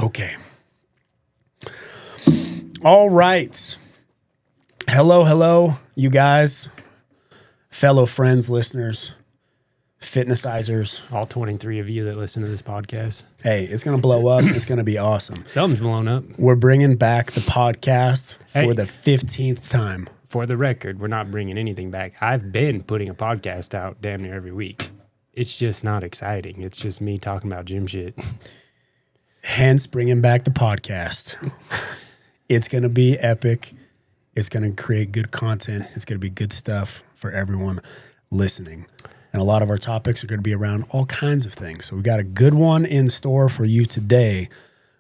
Okay. All right. Hello, you guys, fellow friends, listeners, fitnessizers. All 23 of you that listen to this podcast. Hey, it's going to blow up. It's going to be awesome. Something's blown up. We're bringing back the podcast for the 15th time. For the record, we're not bringing anything back. I've been putting a podcast out damn near every week. It's just not exciting. It's just me talking about gym shit. Hence, bringing back the podcast. It's going to be epic. It's going to create good content. It's going to be good stuff for everyone listening. And a lot of our topics are going to be around all kinds of things. So we got a good one in store for you today,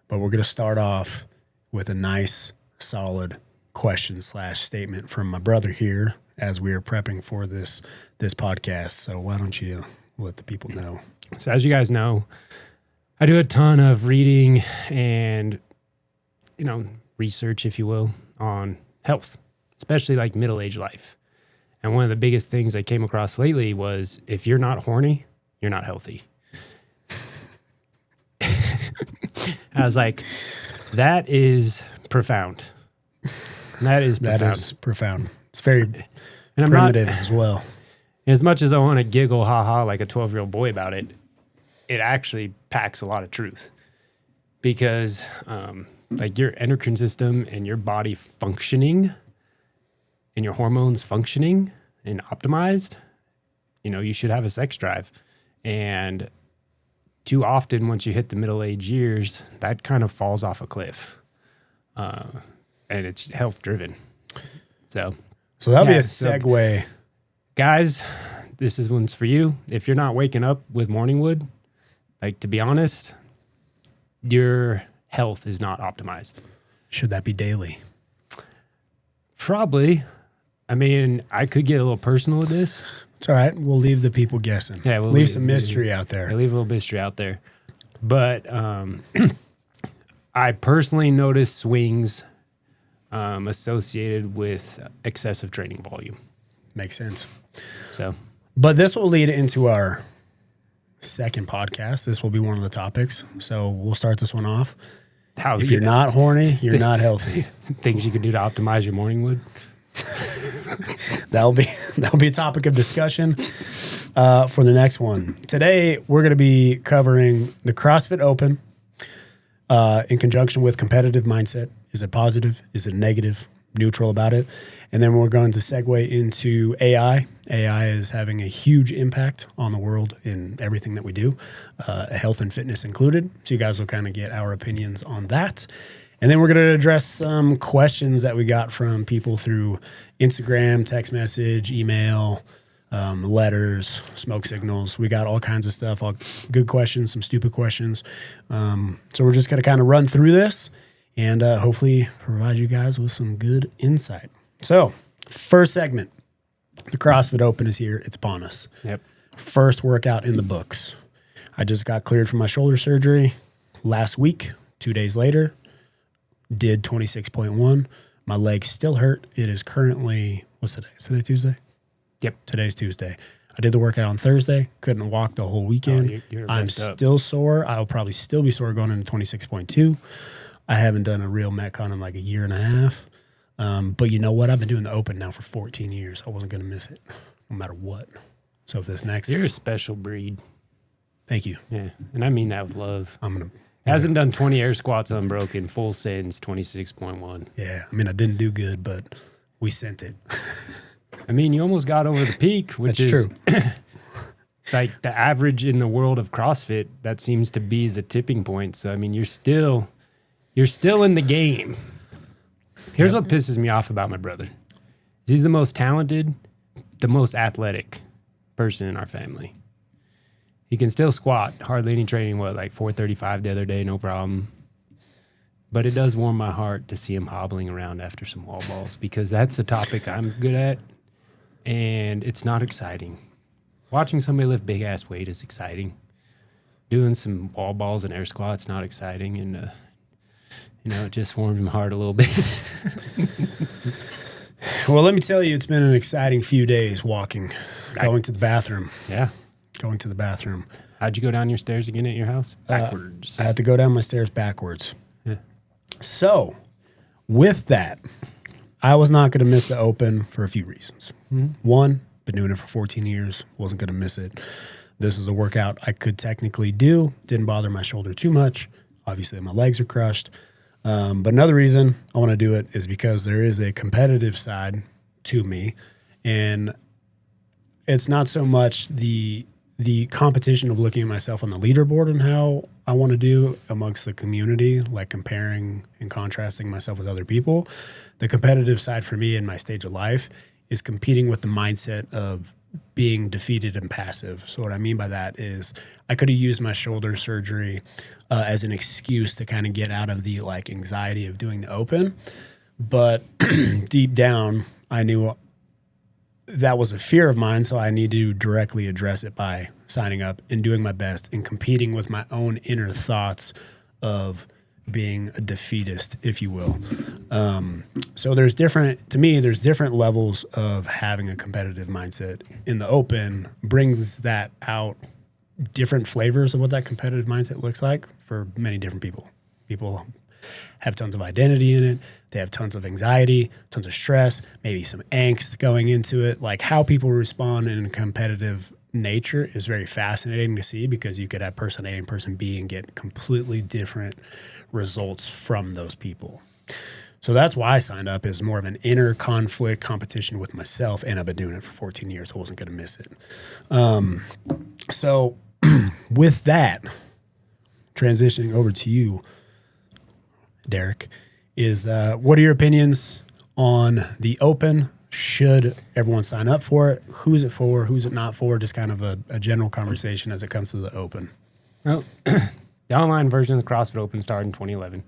but we're going to start off with a nice, solid question/statement from my brother here as we are prepping for this podcast. So why don't you let the people know? So as you guys know, I do a ton of reading and, research, if you will, on health, especially like middle-aged life. And one of the biggest things I came across lately was if you're not horny, you're not healthy. I was like, that is profound. That is profound. It's very primitive as well. As much as I want to giggle, haha, like a 12-year-old boy about it, it actually packs a lot of truth. Because like your endocrine system and your body functioning and your hormones functioning and optimized, you should have a sex drive. And too often, once you hit the middle-age years, that kind of falls off a cliff. And it's health-driven. So that'll be a segue. Guys, this is one's for you. If you're not waking up with morning wood, like, to be honest, your health is not optimized. Should that be daily? Probably. I mean, I could get a little personal with this. It's all right. We'll leave the people guessing. Yeah, we'll leave some mystery out there. Yeah, leave a little mystery out there. But I personally noticed swings associated with excessive training volume. Makes sense. But this will lead into our second podcast. This will be one of the topics. So we'll start this one off. If you're not horny, you're not healthy. Things you can do to optimize your morning wood. That'll be a topic of discussion for the next one. Today we're going to be covering the CrossFit Open in conjunction with competitive mindset. Is it positive? Is it negative? Neutral about it? And then we're going to segue into AI. AI is having a huge impact on the world in everything that we do, health and fitness included. So you guys will kind of get our opinions on that. And then we're going to address some questions that we got from people through Instagram, text message, email, letters, smoke signals. We got all kinds of stuff, all good questions, some stupid questions. So we're just going to kind of run through this and hopefully provide you guys with some good insight. So first segment, the CrossFit Open is here. It's upon us. Yep. First workout in the books. I just got cleared from my shoulder surgery last week. 2 days later, did 26.1. My legs still hurt. It is currently, what's today? Is today Tuesday? Yep. Today's Tuesday. I did the workout on Thursday. Couldn't walk the whole weekend. I'm still sore. I'll probably still be sore going into 26.2. I haven't done a real Metcon in like a year and a half. But you know what? I've been doing the Open now for 14 years. I wasn't going to miss it no matter what. So if this next... You're a special breed. Thank you. Yeah. And I mean that with love. Hasn't done 20 air squats unbroken, full sends, 26.1. Yeah. I mean, I didn't do good, but we sent it. I mean, you almost got over the peak, which That's is true. like the average in the world of CrossFit. That seems to be the tipping point. So, I mean, you're still in the game. Here's what pisses me off about my brother. He's the most talented, the most athletic person in our family. He can still squat, hardly any training, like 435 the other day, no problem. But it does warm my heart to see him hobbling around after some wall balls because that's the topic I'm good at, and it's not exciting. Watching somebody lift big-ass weight is exciting. Doing some wall balls and air squats, not exciting, and it just warmed my heart a little bit. Well, let me tell you, it's been an exciting few days walking, going to the bathroom. Yeah. Going to the bathroom. How'd you go down your stairs again at your house? Backwards. I had to go down my stairs backwards. Yeah. So, with that, I was not going to miss the Open for a few reasons. One, been doing it for 14 years, wasn't going to miss it. This is a workout I could technically do, didn't bother my shoulder too much. Obviously, my legs are crushed. But another reason I want to do it is because there is a competitive side to me. And it's not so much the competition of looking at myself on the leaderboard and how I want to do amongst the community, like comparing and contrasting myself with other people. The competitive side for me in my stage of life is competing with the mindset of being defeated and passive. So what I mean by that is I could have used my shoulder surgery as an excuse to kind of get out of the like anxiety of doing the Open. But deep down, I knew that was a fear of mine, so I need to directly address it by signing up and doing my best and competing with my own inner thoughts of being a defeatist, if you will. So there's different levels of having a competitive mindset. In the Open brings that out, different flavors of what that competitive mindset looks like for many different people. People have tons of identity in it. They have tons of anxiety, tons of stress, maybe some angst going into it. Like how people respond in a competitive nature is very fascinating to see because you could have person A and person B and get completely different results from those people. So that's why I signed up, is more of an inner conflict competition with myself, and I've been doing it for 14 years. I wasn't going to miss it. So with that, transitioning over to you, Derek, is what are your opinions on the Open? Should everyone sign up for it? Who's it for? Who's it not for? Just kind of a general conversation as it comes to the Open. Well, the online version of the CrossFit Open started in 2011.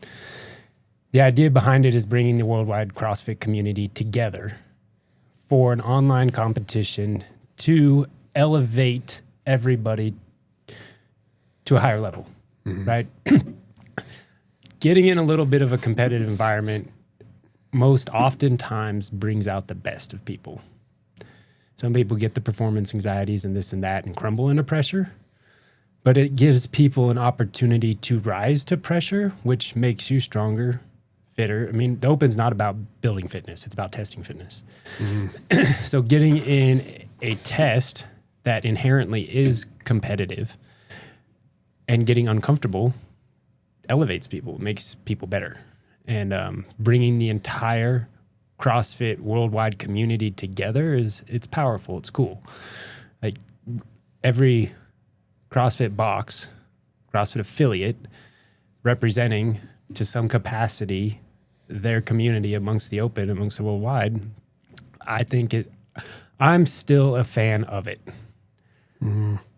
The idea behind it is bringing the worldwide CrossFit community together for an online competition to elevate everybody to a higher level, right? Getting in a little bit of a competitive environment most oftentimes brings out the best of people. Some people get the performance anxieties and this and that and crumble under pressure, but it gives people an opportunity to rise to pressure, which makes you stronger, fitter. I mean, the Open's not about building fitness. It's about testing fitness. So getting in a test that inherently is competitive and getting uncomfortable elevates people, makes people better. And bringing the entire CrossFit worldwide community together it's powerful. It's cool. Like every CrossFit box, CrossFit affiliate, representing to some capacity their community amongst the Open, amongst the worldwide, I'm still a fan of it.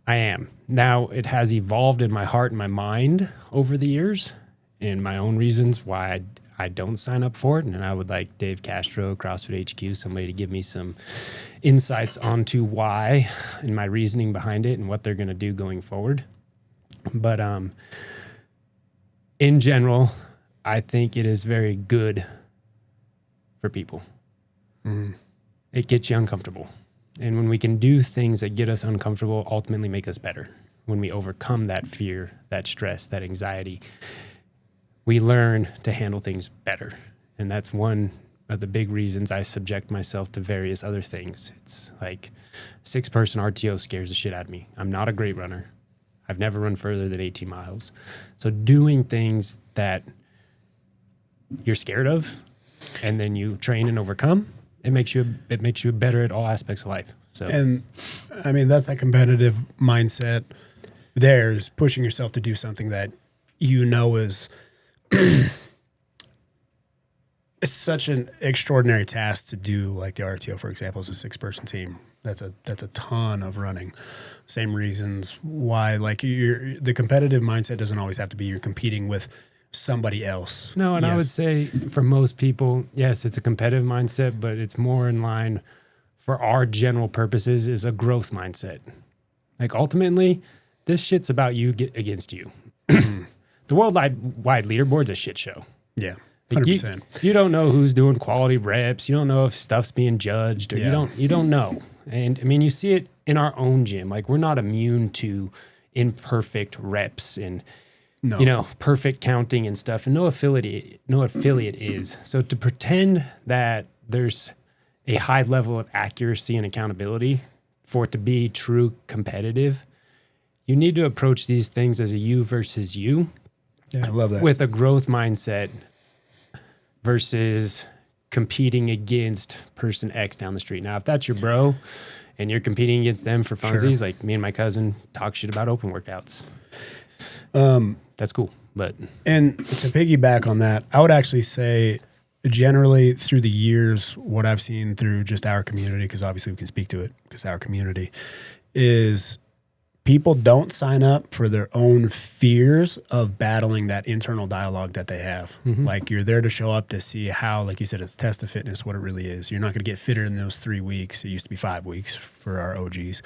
I am. Now, it has evolved in my heart and my mind over the years, and my own reasons why I don't sign up for it. And I would like Dave Castro, CrossFit HQ, somebody to give me some insights onto why and my reasoning behind it and what they're going to do going forward. But in general, I think it is very good for people. It gets you uncomfortable. And when we can do things that get us uncomfortable, ultimately make us better. When we overcome that fear, that stress, that anxiety, we learn to handle things better. And that's one of the big reasons I subject myself to various other things. It's like 6-person RTO scares the shit out of me. I'm not a great runner. I've never run further than 18 miles. So doing things that you're scared of and then you train and overcome, it makes you better at all aspects of life. So, and I mean, that's that competitive mindset. There's pushing yourself to do something that you know is it's such an extraordinary task to do. Like the RTO, for example, is a 6-person team. That's a ton of running. Same reasons why, like, the competitive mindset doesn't always have to be you're competing with somebody else. No, and yes. I would say for most people, yes, it's a competitive mindset, but it's more in line for our general purposes is a growth mindset. Like ultimately, this shit's about you against you. The worldwide leaderboard's a shit show. Yeah, 100%. Like you don't know who's doing quality reps. You don't know if stuff's being judged, or you don't know. And I mean, you see it in our own gym. Like we're not immune to imperfect reps and No. perfect counting and stuff. And no affiliate is. So to pretend that there's a high level of accuracy and accountability for it to be true competitive, you need to approach these things as a you versus you. Yeah, I love that. With a growth mindset versus competing against person X down the street. Now, if that's your bro and you're competing against them for funsies, like me and my cousin talk shit about open workouts. That's cool. And to piggyback on that, I would actually say generally through the years, what I've seen through just our community, because obviously we can speak to it because our community, is people don't sign up for their own fears of battling that internal dialogue that they have. Like you're there to show up to see how, like you said, it's test of fitness, what it really is. You're not going to get fitter in those 3 weeks. It used to be 5 weeks for our OGs.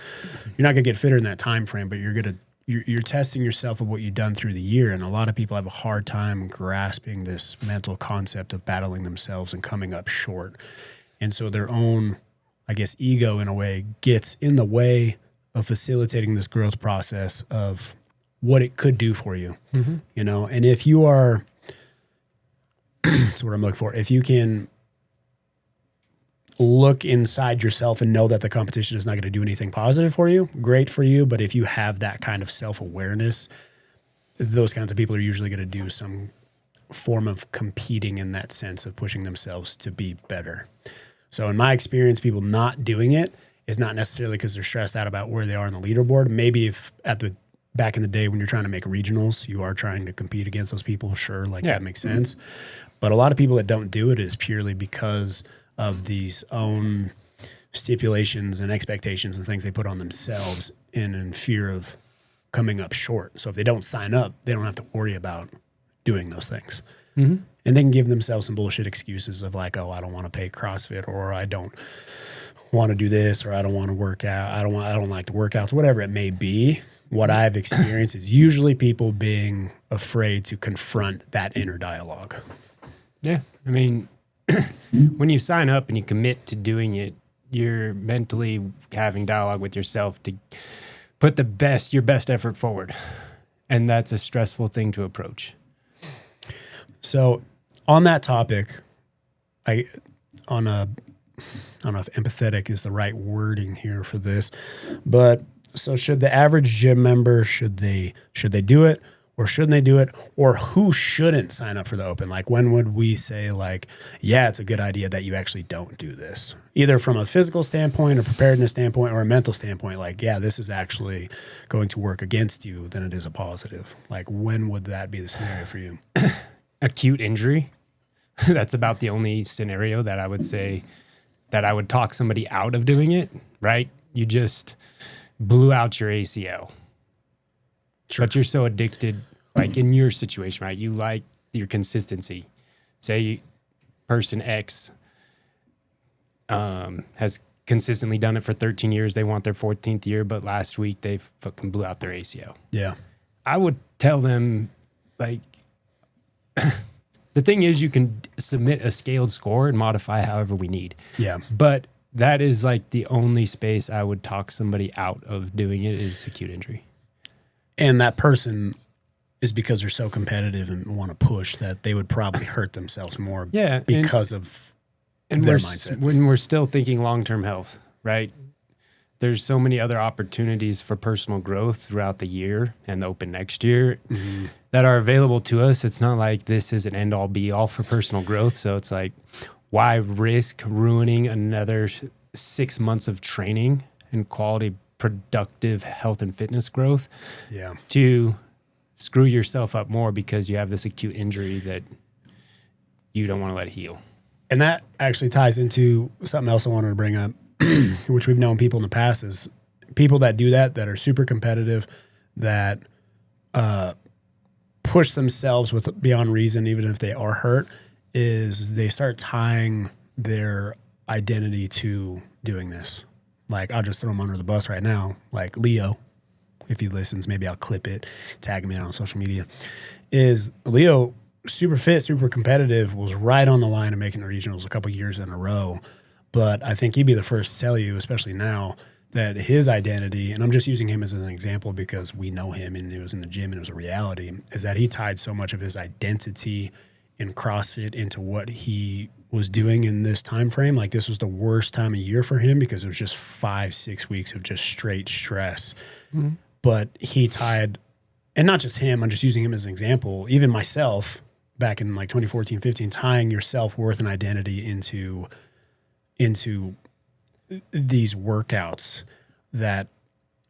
You're not going to get fitter in that time frame, but you're testing yourself of what you've done through the year. And a lot of people have a hard time grasping this mental concept of battling themselves and coming up short. And so their own, I guess, ego in a way gets in the way of facilitating this growth process of what it could do for you, and if you are, that's what I'm looking for. If you can look inside yourself and know that the competition is not going to do anything positive for you, great for you. But if you have that kind of self-awareness, those kinds of people are usually going to do some form of competing in that sense of pushing themselves to be better. So in my experience, people not doing it is not necessarily because they're stressed out about where they are on the leaderboard. Maybe if back in the day when you're trying to make regionals, you are trying to compete against those people, sure, that makes sense. But a lot of people that don't do it is purely because of these own stipulations and expectations and things they put on themselves in fear of coming up short. So if they don't sign up, they don't have to worry about doing those things. And they can give themselves some bullshit excuses of like, oh, I don't want to pay CrossFit, or I don't want to do this, or I don't want to work out. I don't like the workouts, whatever it may be. What I've experienced is usually people being afraid to confront that inner dialogue. Yeah. I mean, when you sign up and you commit to doing it, you're mentally having dialogue with yourself to put your best effort forward. And that's a stressful thing to approach. So on that topic, I don't know if empathetic is the right wording here for this, but so should the average gym member, should they do it or shouldn't they do it? Or who shouldn't sign up for the Open? Like when would we say like, yeah, it's a good idea that you actually don't do this, either from a physical standpoint or preparedness standpoint or a mental standpoint? Like, yeah, this is actually going to work against you than it is a positive. Like when would that be the scenario for you? Acute injury. That's about the only scenario that I would say that I would talk somebody out of doing it, right? You just blew out your ACL. Sure. But you're so addicted, like in your situation, right? You like your consistency. Say person X has consistently done it for 13 years. They want their 14th year, but last week they fucking blew out their ACL. Yeah. I would tell them, like, the thing is, you can submit a scaled score and modify however we need. Yeah. But that is like the only space I would talk somebody out of doing it is acute injury. And that person is because they're so competitive and want to push that they would probably hurt themselves more because of their mindset. When we're still thinking long-term health, right? There's so many other opportunities for personal growth throughout the year and the Open next year that are available to us. It's not like this is an end-all be-all for personal growth. So it's like, why risk ruining another 6 months of training and quality, productive health and fitness growth to screw yourself up more because you have this acute injury that you don't want to let heal? And that actually ties into something else I wanted to bring up, which we've known people in the past, is people that do that are super competitive, that push themselves with beyond reason, even if they are hurt, is they start tying their identity to doing this. Like, I'll just throw him under the bus right now. Like Leo, if he listens, maybe I'll clip it, tag him in on social media. Is Leo super fit, super competitive, was right on the line of making the regionals a couple years in a row. But I think he'd be the first to tell you, especially now, that his identity, and I'm just using him as an example because we know him and it was in the gym and it was a reality, is that he tied so much of his identity in CrossFit into what he was doing in this time frame. Like this was the worst time of year for him because it was just 5-6 weeks of just straight stress. Mm-hmm. But he tied, and not just him, I'm just using him as an example, even myself back in like 2014, 15, tying your self-worth and identity into these workouts, that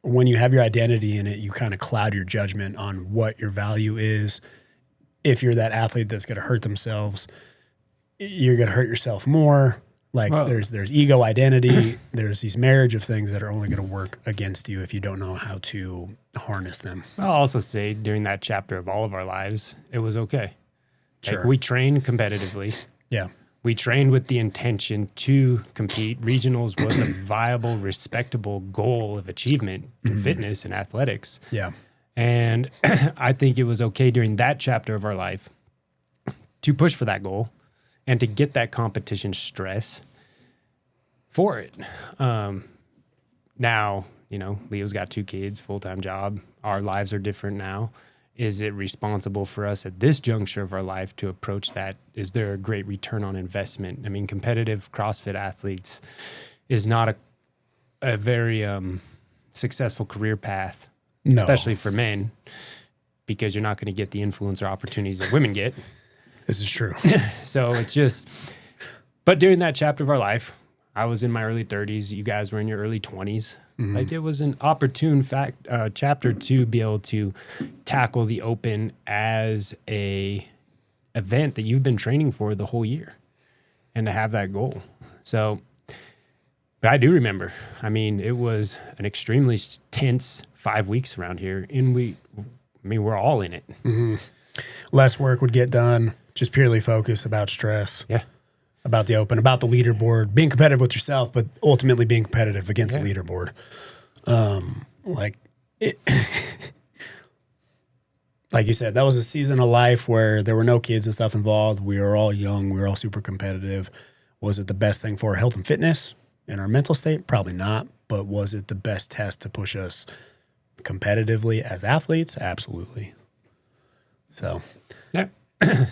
when you have your identity in it, you kind of cloud your judgment on what your value is. If you're that athlete that's going to hurt themselves, you're going to hurt yourself more. Like there's ego, identity, there's these marriage of things that are only going to work against you if you don't know how to harness them. I'll also say during that chapter of all of our lives, it was okay. Sure. Like we trained competitively. Yeah. We trained with the intention to compete. Regionals was a viable, respectable goal of achievement in fitness and athletics. Yeah. And I think it was okay during that chapter of our life to push for that goal and to get that competition stress for it. Now, Leo's got 2 kids, full-time job. Our lives are different now. Is it responsible for us at this juncture of our life to approach that? Is there a great return on investment? I mean, competitive CrossFit athletes is not a very successful career path, especially for men, because you're not going to get the influencer opportunities that women get. This is true. So it's just, but during that chapter of our life, I was in my early 30s. You guys were in your early 20s. Mm-hmm. Like it was an opportune chapter to be able to tackle the Open as a event that you've been training for the whole year and to have that goal. So, but I do remember, it was an extremely tense 5 weeks around here, and we're all in it. Mm-hmm. Less work would get done, just purely focused about stress. Yeah. About the Open, about the leaderboard, being competitive with yourself, but ultimately being competitive against the leaderboard. Like you said, that was a season of life where there were no kids and stuff involved. We were all young. We were all super competitive. Was it the best thing for our health and fitness and our mental state? Probably not. But was it the best test to push us competitively as athletes? Absolutely. So, yeah.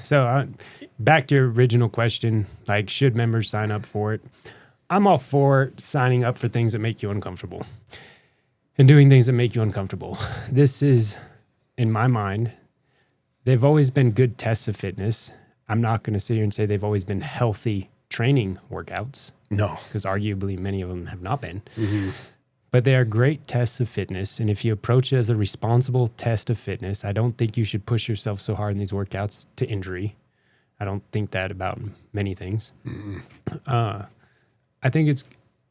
So back to your original question, like, should members sign up for it? I'm all for signing up for things that make you uncomfortable and doing things that make you uncomfortable. This is, in my mind, they've always been good tests of fitness. I'm not going to sit here and say they've always been healthy training workouts. No. Because arguably many of them have not been. Mm-hmm. But they are great tests of fitness, and if you approach it as a responsible test of fitness, I don't think you should push yourself so hard in these workouts to injury. I don't think that about many things. I think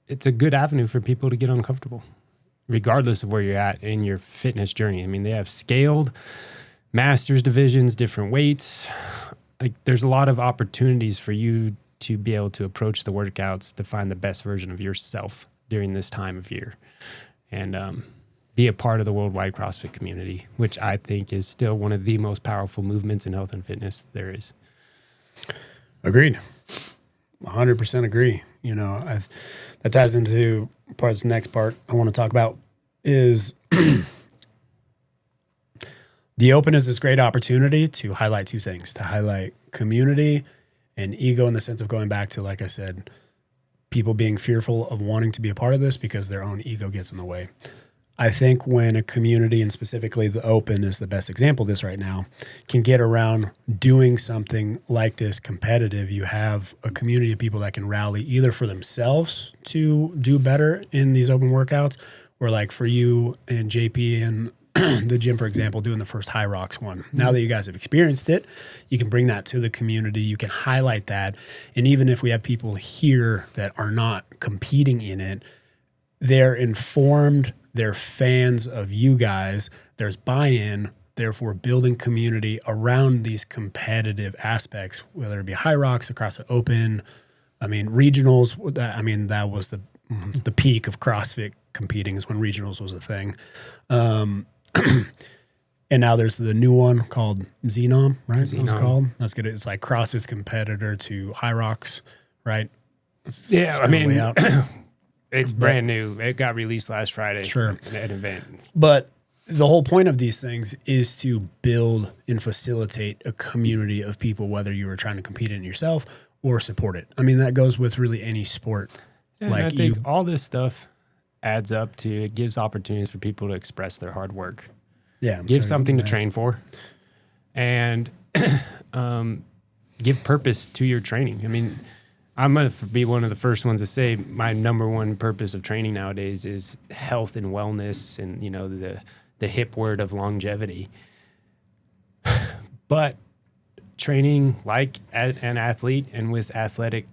it's a good avenue for people to get uncomfortable, regardless of where you're at in your fitness journey. They have scaled masters divisions, different weights. Like, there's a lot of opportunities for you to be able to approach the workouts to find the best version of yourself during this time of year, and be a part of the worldwide CrossFit community, which I think is still one of the most powerful movements in health and fitness there is. Agreed. 100% agree. That ties into the next part I want to talk about is the Open is this great opportunity to highlight 2 things, to highlight community and ego, in the sense of going back to, like I said, people being fearful of wanting to be a part of this because their own ego gets in the way. I think when a community, and specifically the Open is the best example of this right now, can get around doing something like this competitive, you have a community of people that can rally either for themselves to do better in these Open workouts, or like for you and JP and the gym, for example, doing the first High Rocks one. Now that you guys have experienced it, you can bring that to the community. You can highlight that. And even if we have people here that are not competing in it, they're informed, they're fans of you guys, there's buy-in, therefore building community around these competitive aspects, whether it be High Rocks, across the Open, regionals. That was the peak of CrossFit competing, is when regionals was a thing. And now there's the new one called Xenom, right? Xenom. It's called. That's good. It's like CrossFit's competitor to High Rocks, right? It's brand new. It got released last Friday. Sure. At an event. But the whole point of these things is to build and facilitate a community of people, whether you are trying to compete in it yourself or support it. I mean, that goes with really any sport. Yeah, like, I think all this stuff adds up to, it gives opportunities for people to express their hard work. Yeah. Give something to train for, and give purpose to your training. I mean, I'm going to be one of the first ones to say my number one purpose of training nowadays is health and wellness, and, you know, the hip word of longevity. But training like an athlete and with athletic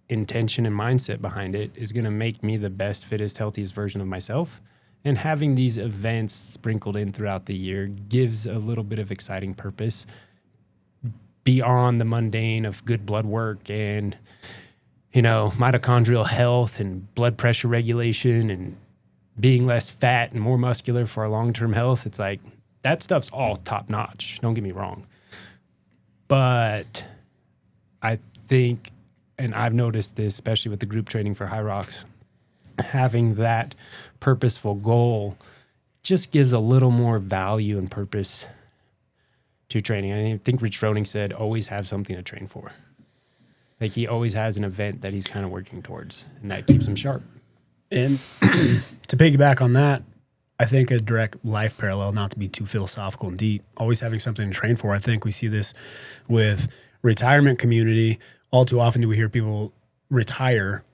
intention and mindset behind it is going to make me the best, fittest, healthiest version of myself. And having these events sprinkled in throughout the year gives a little bit of exciting purpose beyond the mundane of good blood work and, you know, mitochondrial health and blood pressure regulation and being less fat and more muscular for our long-term health. It's like, that stuff's all top notch. Don't get me wrong. But I think, and I've noticed this, especially with the group training for High Rocks, having that purposeful goal just gives a little more value and purpose to training. I think Rich Froning said, always have something to train for. Like, he always has an event that he's kind of working towards, and that keeps him sharp. And to piggyback on that, I think a direct life parallel, not to be too philosophical and deep, always having something to train for. I think we see this with retirement community. All too often do we hear people retire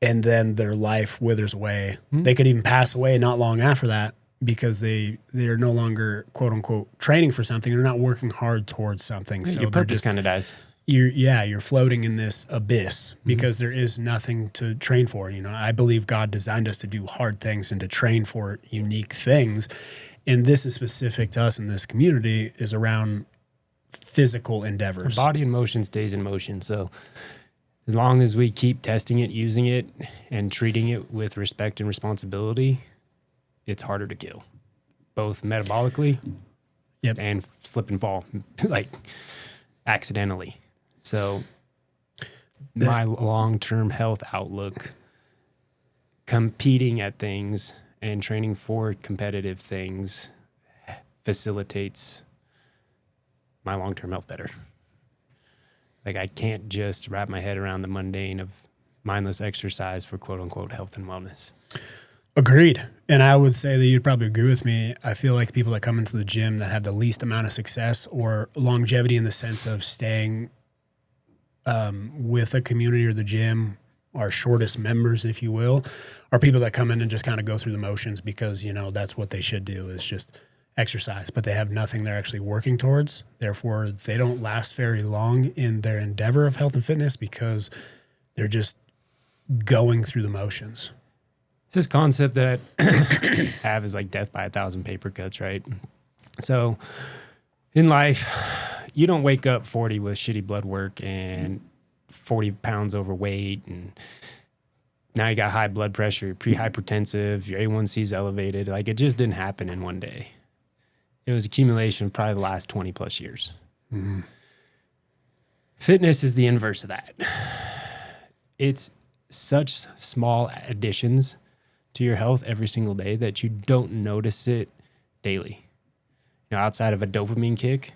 and then their life withers away. Mm-hmm. They could even pass away not long after that because they're no longer, quote unquote, training for something. They're not working hard towards something. So your purpose kind of dies. You're floating in this abyss because there is nothing to train for. You know, I believe God designed us to do hard things and to train for unique things. And this is specific to us in this community, is around physical endeavors. Our body in motion stays in motion. So as long as we keep testing it, using it, and treating it with respect and responsibility, it's harder to kill, both metabolically and slip and fall, like accidentally. So my long-term health outlook, competing at things and training for competitive things, facilitates my long-term health better. Like, I can't just wrap my head around the mundane of mindless exercise for quote-unquote health and wellness. Agreed. And I would say that you'd probably agree with me. I feel like people that come into the gym that have the least amount of success or longevity in the sense of staying with a community or the gym, our shortest members, if you will, are people that come in and just kind of go through the motions because, you know, that's what they should do, is just exercise, but they have nothing they're actually working towards. Therefore, they don't last very long in their endeavor of health and fitness because they're just going through the motions. It's this concept that I have is like death by 1,000 paper cuts, right? So in life, you don't wake up 40 with shitty blood work and 40 pounds overweight, and now you got high blood pressure, you're pre-hypertensive, your A1C is elevated. Like, it just didn't happen in one day. It was accumulation of probably the last 20 plus years. Mm-hmm. Fitness is the inverse of that. It's such small additions to your health every single day that you don't notice it daily. You know, outside of a dopamine kick,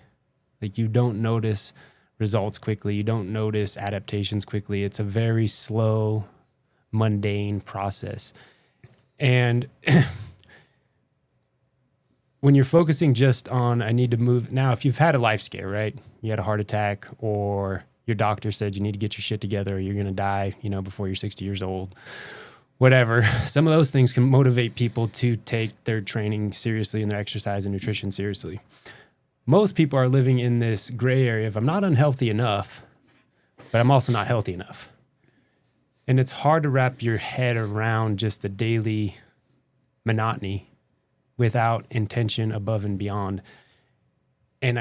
like, you don't notice results quickly. You don't notice adaptations quickly. It's a very slow, mundane process. And when you're focusing just on, I need to move. Now, if you've had a life scare, right? You had a heart attack, or your doctor said you need to get your shit together or you're going to die, you know, before you're 60 years old, whatever. Some of those things can motivate people to take their training seriously and their exercise and nutrition seriously. Most people are living in this gray area of, I'm not unhealthy enough, but I'm also not healthy enough. And it's hard to wrap your head around just the daily monotony without intention above and beyond. And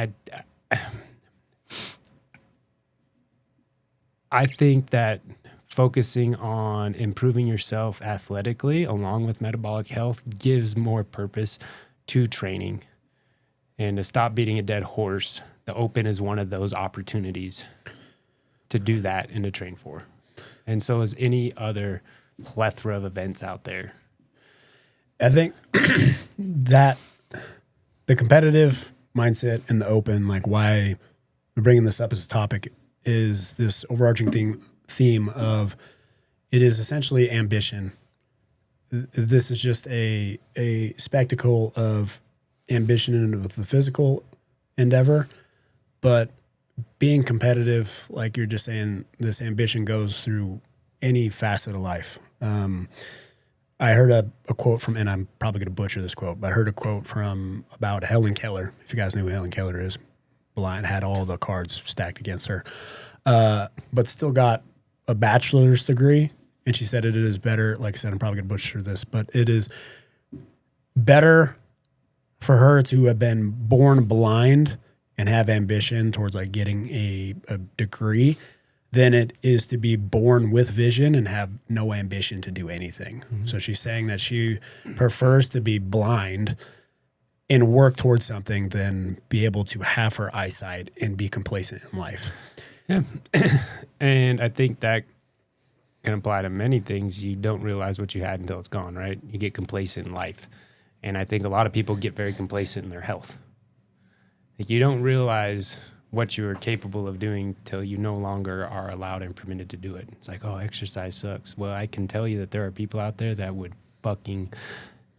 I think that focusing on improving yourself athletically along with metabolic health gives more purpose to training. And to stop beating a dead horse, the Open is one of those opportunities to do that and to train for. And so is any other plethora of events out there. I think that the competitive mindset and the open, like why we're bringing this up as a topic, is this overarching theme of it is essentially ambition. This is just a spectacle of ambition with the physical endeavor, but being competitive, like you're just saying, this ambition goes through any facet of life. I heard a quote from, and I'm probably going to butcher this quote, but I heard a quote from about Helen Keller. If you guys know who Helen Keller is, blind, had all the cards stacked against her, but still got a bachelor's degree. And she said it is better, like I said, I'm probably going to butcher this, but it is better for her to have been born blind and have ambition towards like getting a degree than it is to be born with vision and have no ambition to do anything. Mm-hmm. So she's saying that she prefers to be blind and work towards something than be able to have her eyesight and be complacent in life. Yeah. And I think that can apply to many things. You don't realize what you had until it's gone, right? You get complacent in life. And I think a lot of people get very complacent in their health. Like you don't realize what you are capable of doing till you no longer are allowed and permitted to do it. It's like, oh, exercise sucks. Well, I can tell you that there are people out there that would fucking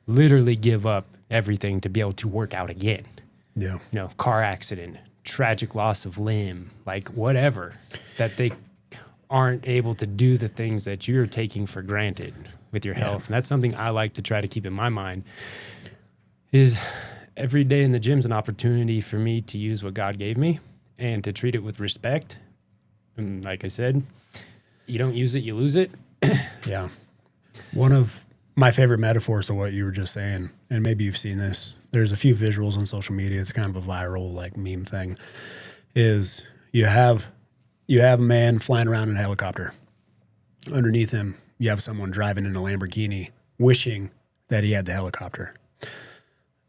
literally give up everything to be able to work out again. Yeah. You know, car accident, tragic loss of limb, like whatever, that they aren't able to do the things that you're taking for granted with your health. And that's something I like to try to keep in my mind is every day in the gym's an opportunity for me to use what God gave me and to treat it with respect. And like I said, you don't use it, you lose it. Yeah. One of my favorite metaphors to what you were just saying, and maybe you've seen this, there's a few visuals on social media. It's kind of a viral like meme thing, is you have a man flying around in a helicopter. Underneath him, you have someone driving in a Lamborghini wishing that he had the helicopter.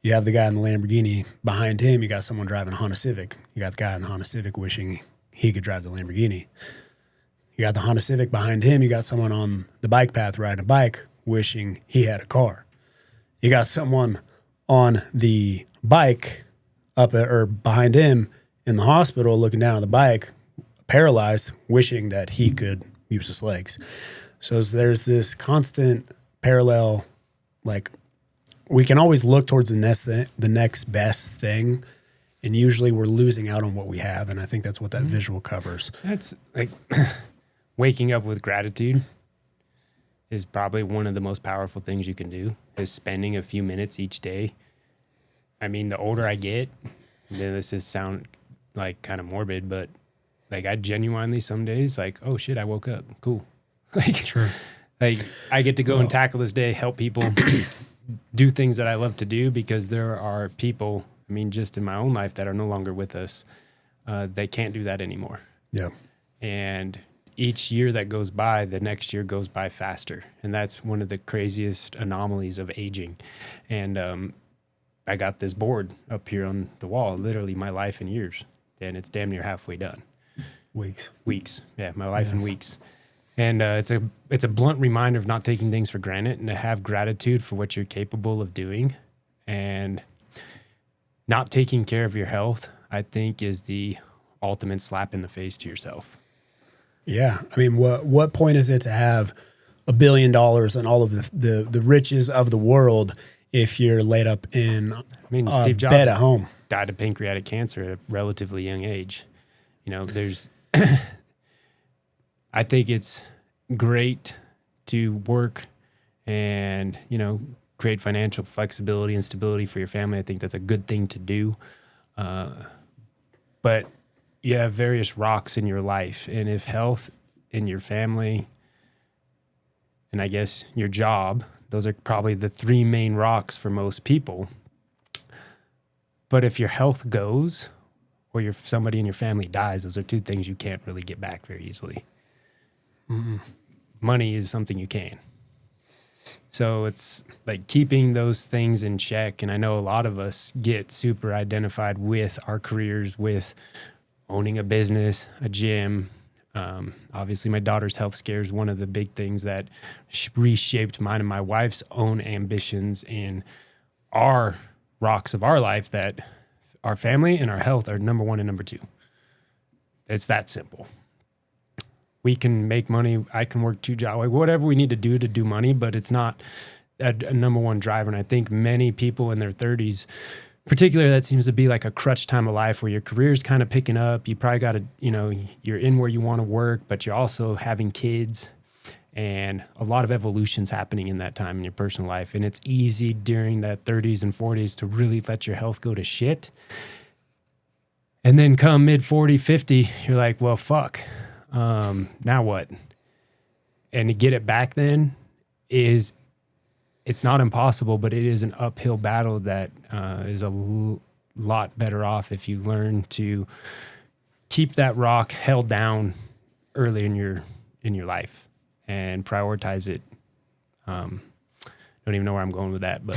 You have the guy in the Lamborghini. Behind him, you got someone driving a Honda Civic. You got the guy in the Honda Civic wishing he could drive the Lamborghini. You got the Honda Civic behind him. You got someone on the bike path riding a bike wishing he had a car. You got someone on the bike or behind him in the hospital looking down on the bike, paralyzed, wishing that he could use his legs. So there's this constant parallel, like we can always look towards the next best thing, and usually we're losing out on what we have, and I think that's what that visual covers. That's like waking up with gratitude is probably one of the most powerful things you can do, is spending a few minutes each day. I mean, the older I get, this is sound like kind of morbid, but like I genuinely some days like, oh shit, I woke up. Cool. Like, sure. Like I get to go and tackle this day, help people do things that I love to do, because there are people, I mean, just in my own life that are no longer with us. They can't do that anymore. Yeah. And each year that goes by, the next year goes by faster. And that's one of the craziest anomalies of aging. And I got this board up here on the wall, literally my life in years. And it's damn near halfway done. Weeks. Yeah, my life in weeks. And it's a blunt reminder of not taking things for granted and to have gratitude for what you're capable of doing. And not taking care of your health, I think, is the ultimate slap in the face to yourself. Yeah. I mean, what point is it to have $1 billion and all of the riches of the world if you're laid up in Steve Jobs bed at home? Died of pancreatic cancer at a relatively young age. You know, there's I think it's great to work and, you know, create financial flexibility and stability for your family. I think that's a good thing to do. But you have various rocks in your life. And if health in your family and I guess your job, those are probably the three main rocks for most people. But if your health goes or somebody in your family dies, those are two things you can't really get back very easily. Mm-hmm. Money is something you can. So it's like keeping those things in check. And I know a lot of us get super identified with our careers, with owning a business, a gym, Obviously, my daughter's health scare is one of the big things that reshaped mine and my wife's own ambitions in our rocks of our life, that our family and our health are number one and number two. It's that simple. We can make money. I can work 2 jobs, whatever we need to do money, but it's not a number one driver. And I think many people in their 30s, particularly, that seems to be like a crutch time of life where your career's kind of picking up. You probably got to, you're in where you want to work, but you're also having kids, and a lot of evolution's happening in that time in your personal life. And it's easy during that 30s and 40s to really let your health go to shit. And then come mid 40, 50, you're like, well, fuck. Now what? And to get it back then it's not impossible, but it is an uphill battle that is a lot better off if you learn to keep that rock held down early in your life and prioritize it. Don't even know where I'm going with that, but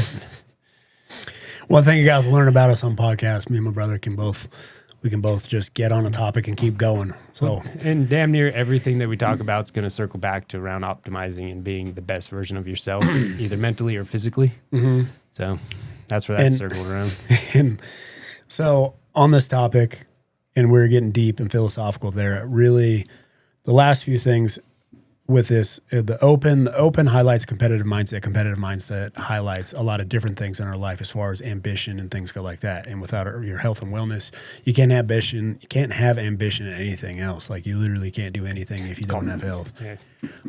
One thing you guys learn about us on podcasts, me and my brother we can both just get on a topic and keep going. So, and damn near everything that we talk about is going to circle back to around optimizing and being the best version of yourself, either mentally or physically. Mm-hmm. So that's where that's circled around. And so on this topic, and we're getting deep and philosophical there, really the last few things with this, the open highlights competitive mindset highlights a lot of different things in our life as far as ambition and things go like that. And without your health and wellness, you can't have ambition in anything else. Like, you literally can't do anything if you don't have health. Yeah.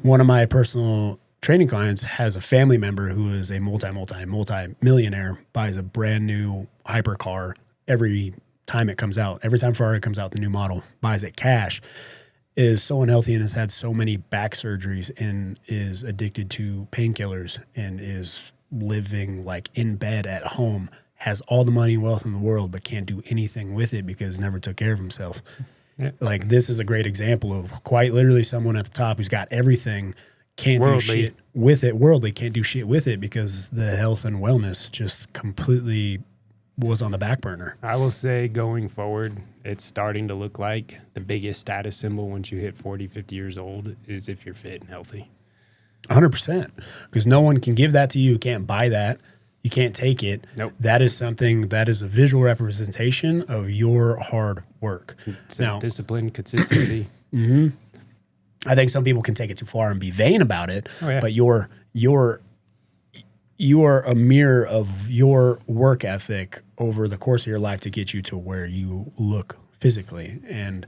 One of my personal training clients has a family member who is a multi-millionaire, buys a brand new hypercar every time it comes out. Every time Ferrari comes out, the new model, buys it cash, is so unhealthy and has had so many back surgeries and is addicted to painkillers and is living like in bed at home, has all the money and wealth in the world, but can't do anything with it because never took care of himself. Yeah. Like, this is a great example of quite literally someone at the top who's got everything, can't do shit with it, worldly, can't do shit with it because the health and wellness just completely was on the back burner. I will say, going forward, it's starting to look like the biggest status symbol once you hit 40, 50 years old is if you're fit and healthy. 100%. Because no one can give that to you. You can't buy that. You can't take it. Nope. That is something that is a visual representation of your hard work. Now, discipline, consistency. Mm-hmm. I think some people can take it too far and be vain about it. Oh, yeah. But you are a mirror of your work ethic over the course of your life to get you to where you look physically. And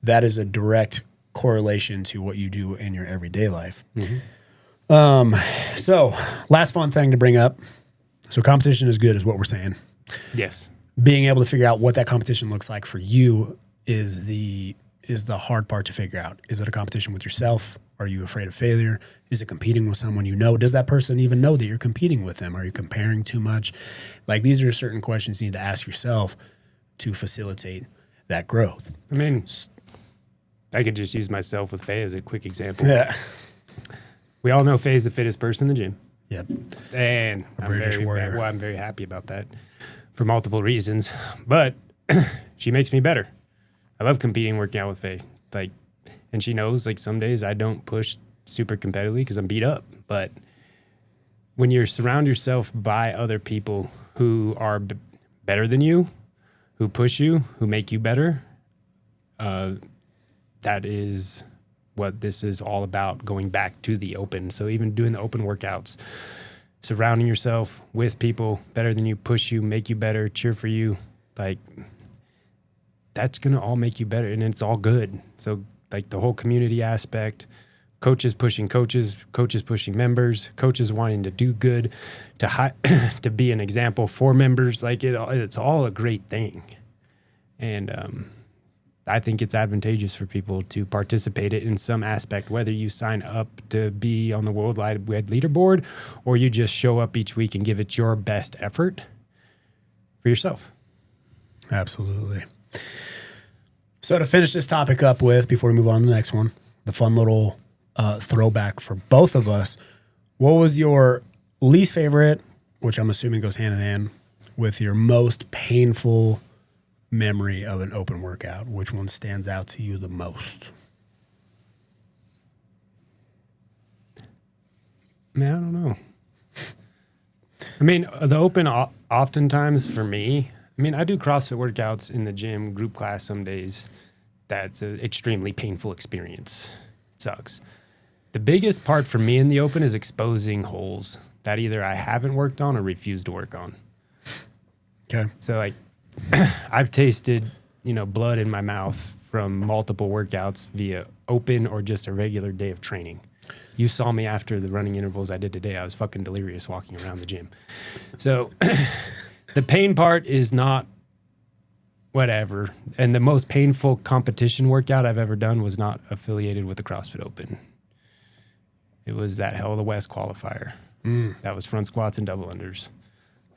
that is a direct correlation to what you do in your everyday life. Mm-hmm. So last fun thing to bring up. So competition is good is what we're saying. Yes. Being able to figure out what that competition looks like for you is the hard part to figure out. Is it a competition with yourself? Are you afraid of failure? Is it competing with someone you know? Does that person even know that you're competing with them? Are you comparing too much? Like, these are certain questions you need to ask yourself to facilitate that growth. I mean, I could just use myself with Faye as a quick example. Yeah. We all know Faye's the fittest person in the gym. Yep. And I'm very happy about that for multiple reasons. But she makes me better. I love competing, working out with Faye. And she knows, some days I don't push super competitively because I'm beat up. But when you surround yourself by other people who are better than you, who push you, who make you better, that is what this is all about, going back to the open. So even doing the open workouts, surrounding yourself with people better than you, push you, make you better, cheer for you, that's going to all make you better, and it's all good. So the whole community aspect, coaches pushing coaches, coaches pushing members, coaches wanting to do good, to be an example for members, it's all a great thing. And I think it's advantageous for people to participate in some aspect, whether you sign up to be on the worldwide leaderboard or you just show up each week and give it your best effort for yourself. Absolutely. So to finish this topic up with, before we move on to the next one, the fun little throwback for both of us, what was your least favorite, which I'm assuming goes hand in hand with your most painful memory of an open workout? Which one stands out to you the most? Man, I don't know. I mean, the open oftentimes for me, I mean, I do CrossFit workouts in the gym, group class some days. That's an extremely painful experience. It sucks. The biggest part for me in the open is exposing holes that either I haven't worked on or refuse to work on. Okay. So like I've tasted, blood in my mouth from multiple workouts via open or just a regular day of training. You saw me after the running intervals I did today. I was fucking delirious walking around the gym. So the pain part is not whatever. And the most painful competition workout I've ever done was not affiliated with the CrossFit Open. It was that Hell of the West qualifier. That was front squats and double unders.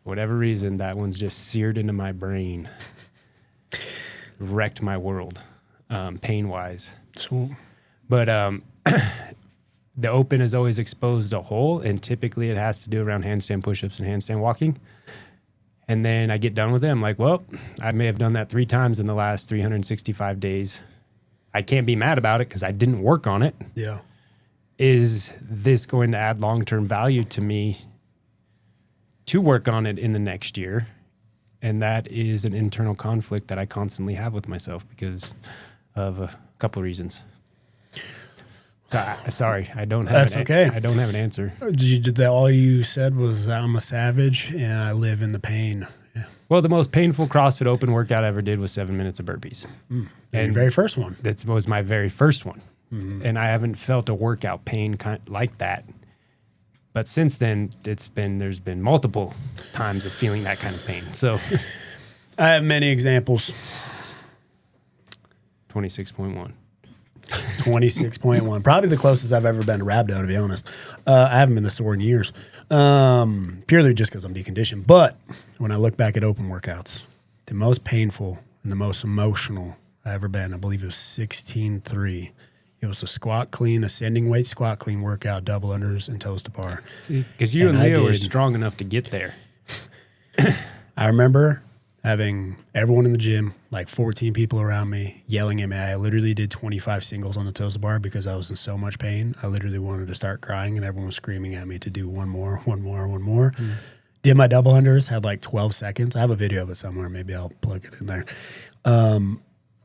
For whatever reason, that one's just seared into my brain. Wrecked my world, pain-wise. So, But the open is always exposed a hole, and typically it has to do around handstand push-ups and handstand walking. And then I get done with it. I'm like, well, I may have done that 3 times in the last 365 days. I can't be mad about it because I didn't work on it. yeah. Is this going to add long-term value to me to work on it in the next year? And that is an internal conflict that I constantly have with myself because of a couple of reasons. Sorry, I don't have. That's okay. I don't have an answer. Did that? All you said was I'm a savage and I live in the pain. Yeah. Well, the most painful CrossFit Open workout I ever did was 7 minutes of burpees. And your very first one. That was my very first one. And I haven't felt a workout pain like that. But since then, there's been multiple times of feeling that kind of pain. So I have many examples. 26.1. 26.1. Probably the closest I've ever been to rhabdo, to be honest. I haven't been this sore in years. Purely just because I'm deconditioned. But when I look back at open workouts, the most painful and the most emotional I ever been, I believe it was 16.3. It was a squat clean, ascending weight squat clean workout, double unders and toes to bar. See, because you and Leo were strong enough to get there. I remember having everyone in the gym, like 14 people around me, yelling at me. I literally did 25 singles on the toes to bar because I was in so much pain. I literally wanted to start crying, and everyone was screaming at me to do one more. Did my double unders, had like 12 seconds. I have a video of it somewhere. Maybe I'll plug it in there.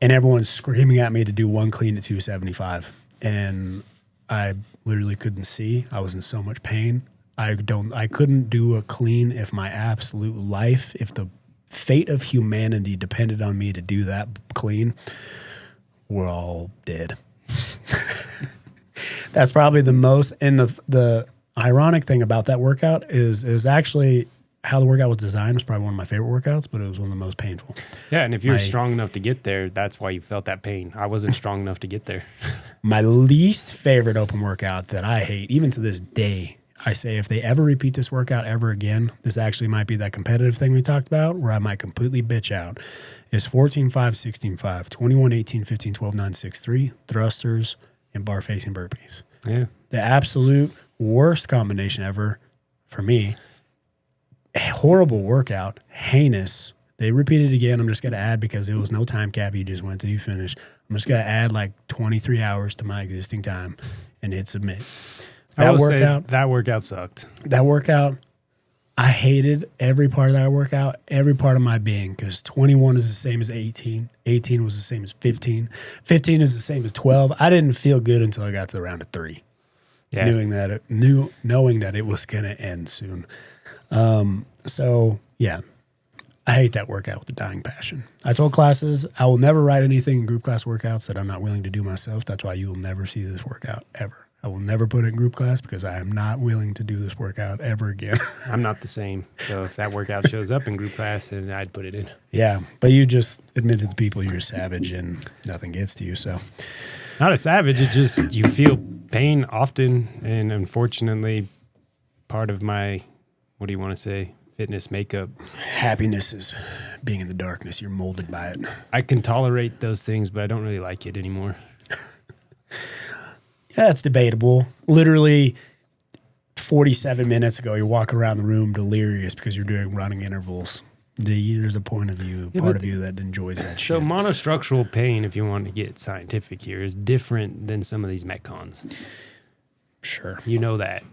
And everyone's screaming at me to do one clean at 275. And I literally couldn't see. I was in so much pain. I couldn't do a clean if my absolute life, if the fate of humanity depended on me to do that clean, we're all dead. That's probably the most, and the ironic thing about that workout is actually how the workout was designed was probably one of my favorite workouts, but it was one of the most painful. Yeah, and if you're strong enough to get there, that's why you felt that pain. I wasn't strong enough to get there. My least favorite open workout that I hate, even to this day, I say if they ever repeat this workout ever again, this actually might be that competitive thing we talked about where I might completely bitch out, is 14-5, 16-5, 21-18, 15-12, 9-6-3, thrusters, and bar facing burpees. Yeah. The absolute worst combination ever for me. Horrible workout, heinous. They repeated it again. I'm just going to add, because it was no time cap. You just went to you finish. I'm just going to add like 23 hours to my existing time and hit submit. That workout sucked. That workout, I hated every part of that workout, every part of my being, because 21 is the same as 18. 18 was the same as 15. 15 is the same as 12. I didn't feel good until I got to the round of 3. Yeah. Knowing that it was going to end soon. So yeah, I hate that workout with a dying passion. I told classes I will never write anything in group class workouts that I'm not willing to do myself. That's why you will never see this workout ever. I will never put it in group class because I am not willing to do this workout ever again. I'm not the same. So if that workout shows up in group class, then I'd put it in. Yeah, but you just admitted to people you're a savage and nothing gets to you. So not a savage. It's just you feel pain often, and unfortunately, part of my, what do you want to say, fitness makeup. Happiness is being in the darkness. You're molded by it. I can tolerate those things, but I don't really like it anymore. Yeah, it's debatable. Literally 47 minutes ago, you're walking around the room delirious because you're doing running intervals. There's a part of you that enjoys that shit. So monostructural pain, if you want to get scientific here, is different than some of these Metcons. Sure. You know that.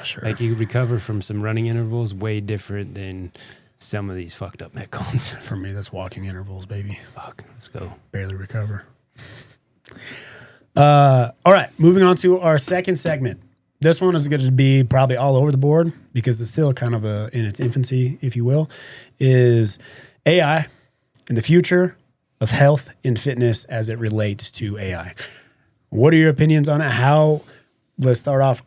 Sure. Like you recover from some running intervals way different than some of these fucked up Metcons. For me, that's walking intervals, baby. Fuck, let's go. Barely recover. All right, moving on to our second segment. This one is going to be probably all over the board because it's still kind of in its infancy, if you will, is AI and the future of health and fitness as it relates to AI. What are your opinions on it? Let's start off.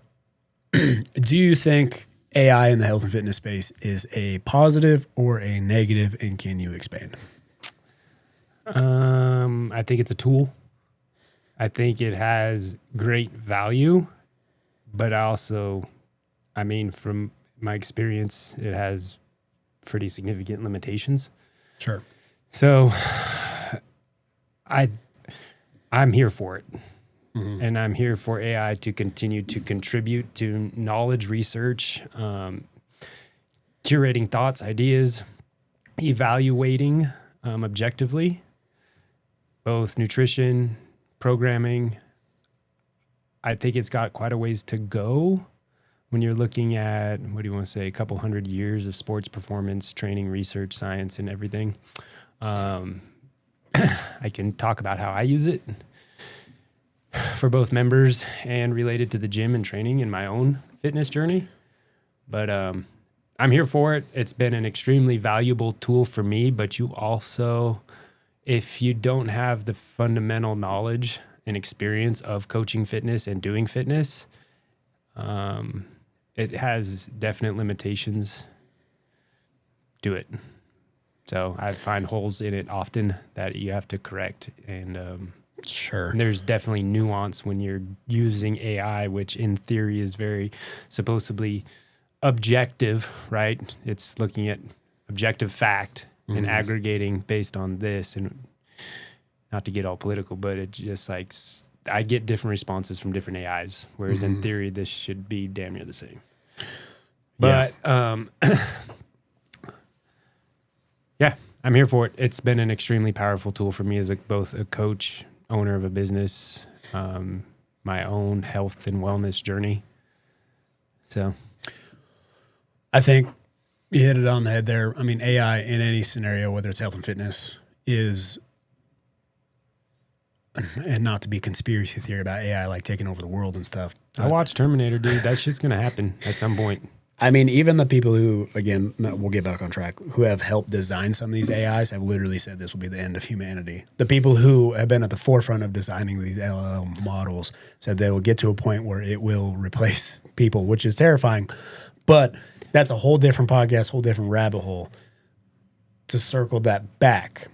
Do you think AI in the health and fitness space is a positive or a negative, and can you expand? I think it's a tool. I think it has great value, but also, I mean, from my experience, it has pretty significant limitations. Sure. So I'm here for it. Mm-hmm. And I'm here for AI to continue to contribute to knowledge research, curating thoughts, ideas, evaluating objectively, both nutrition, programming. I think it's got quite a ways to go when you're looking at, what do you want to say, a couple 100 years of sports performance, training, research, science, and everything. I can talk about how I use it for both members and related to the gym and training in my own fitness journey. But I'm here for it. It's been an extremely valuable tool for me, but you also, if you don't have the fundamental knowledge and experience of coaching fitness and doing fitness, it has definite limitations to it. So I find holes in it often that you have to correct. And sure, there's definitely nuance when you're using AI, which in theory is very supposedly objective, right? It's looking at objective fact and aggregating based on this. And not to get all political, but it just like, I get different responses from different AIs, whereas in theory, this should be damn near the same. But yeah, I'm here for it. It's been an extremely powerful tool for me as both a coach, owner of a business, my own health and wellness journey. So I think you hit it on the head there. I mean, AI in any scenario, whether it's health and fitness, is, and not to be conspiracy theory about AI like taking over the world and stuff. I watched Terminator, dude. That shit's going to happen at some point. I mean, even the people who, again, we'll get back on track, who have helped design some of these AIs have literally said this will be the end of humanity. The people who have been at the forefront of designing these LLM models said they will get to a point where it will replace people, which is terrifying. But that's a whole different podcast, whole different rabbit hole. To circle that back,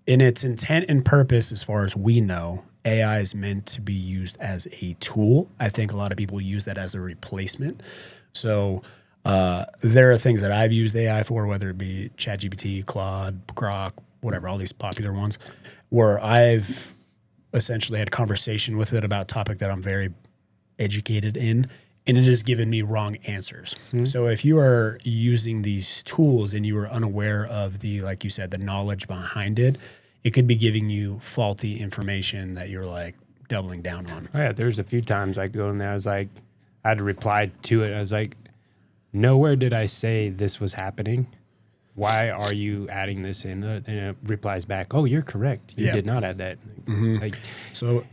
in its intent and purpose, as far as we know, AI is meant to be used as a tool. I think a lot of people use that as a replacement. So there are things that I've used AI for, whether it be ChatGPT, Claude, Grok, whatever, all these popular ones, where I've essentially had a conversation with it about a topic that I'm very educated in, and it has given me wrong answers. Mm-hmm. So if you are using these tools and you are unaware of the, like you said, the knowledge behind it, it could be giving you faulty information that you're like doubling down on. Oh yeah, there's a few times I go in there, I was like, I had to reply to it. I was like, nowhere did I say this was happening. Why are you adding this in? And it replies back, oh, you're correct. You did not add that. Like, so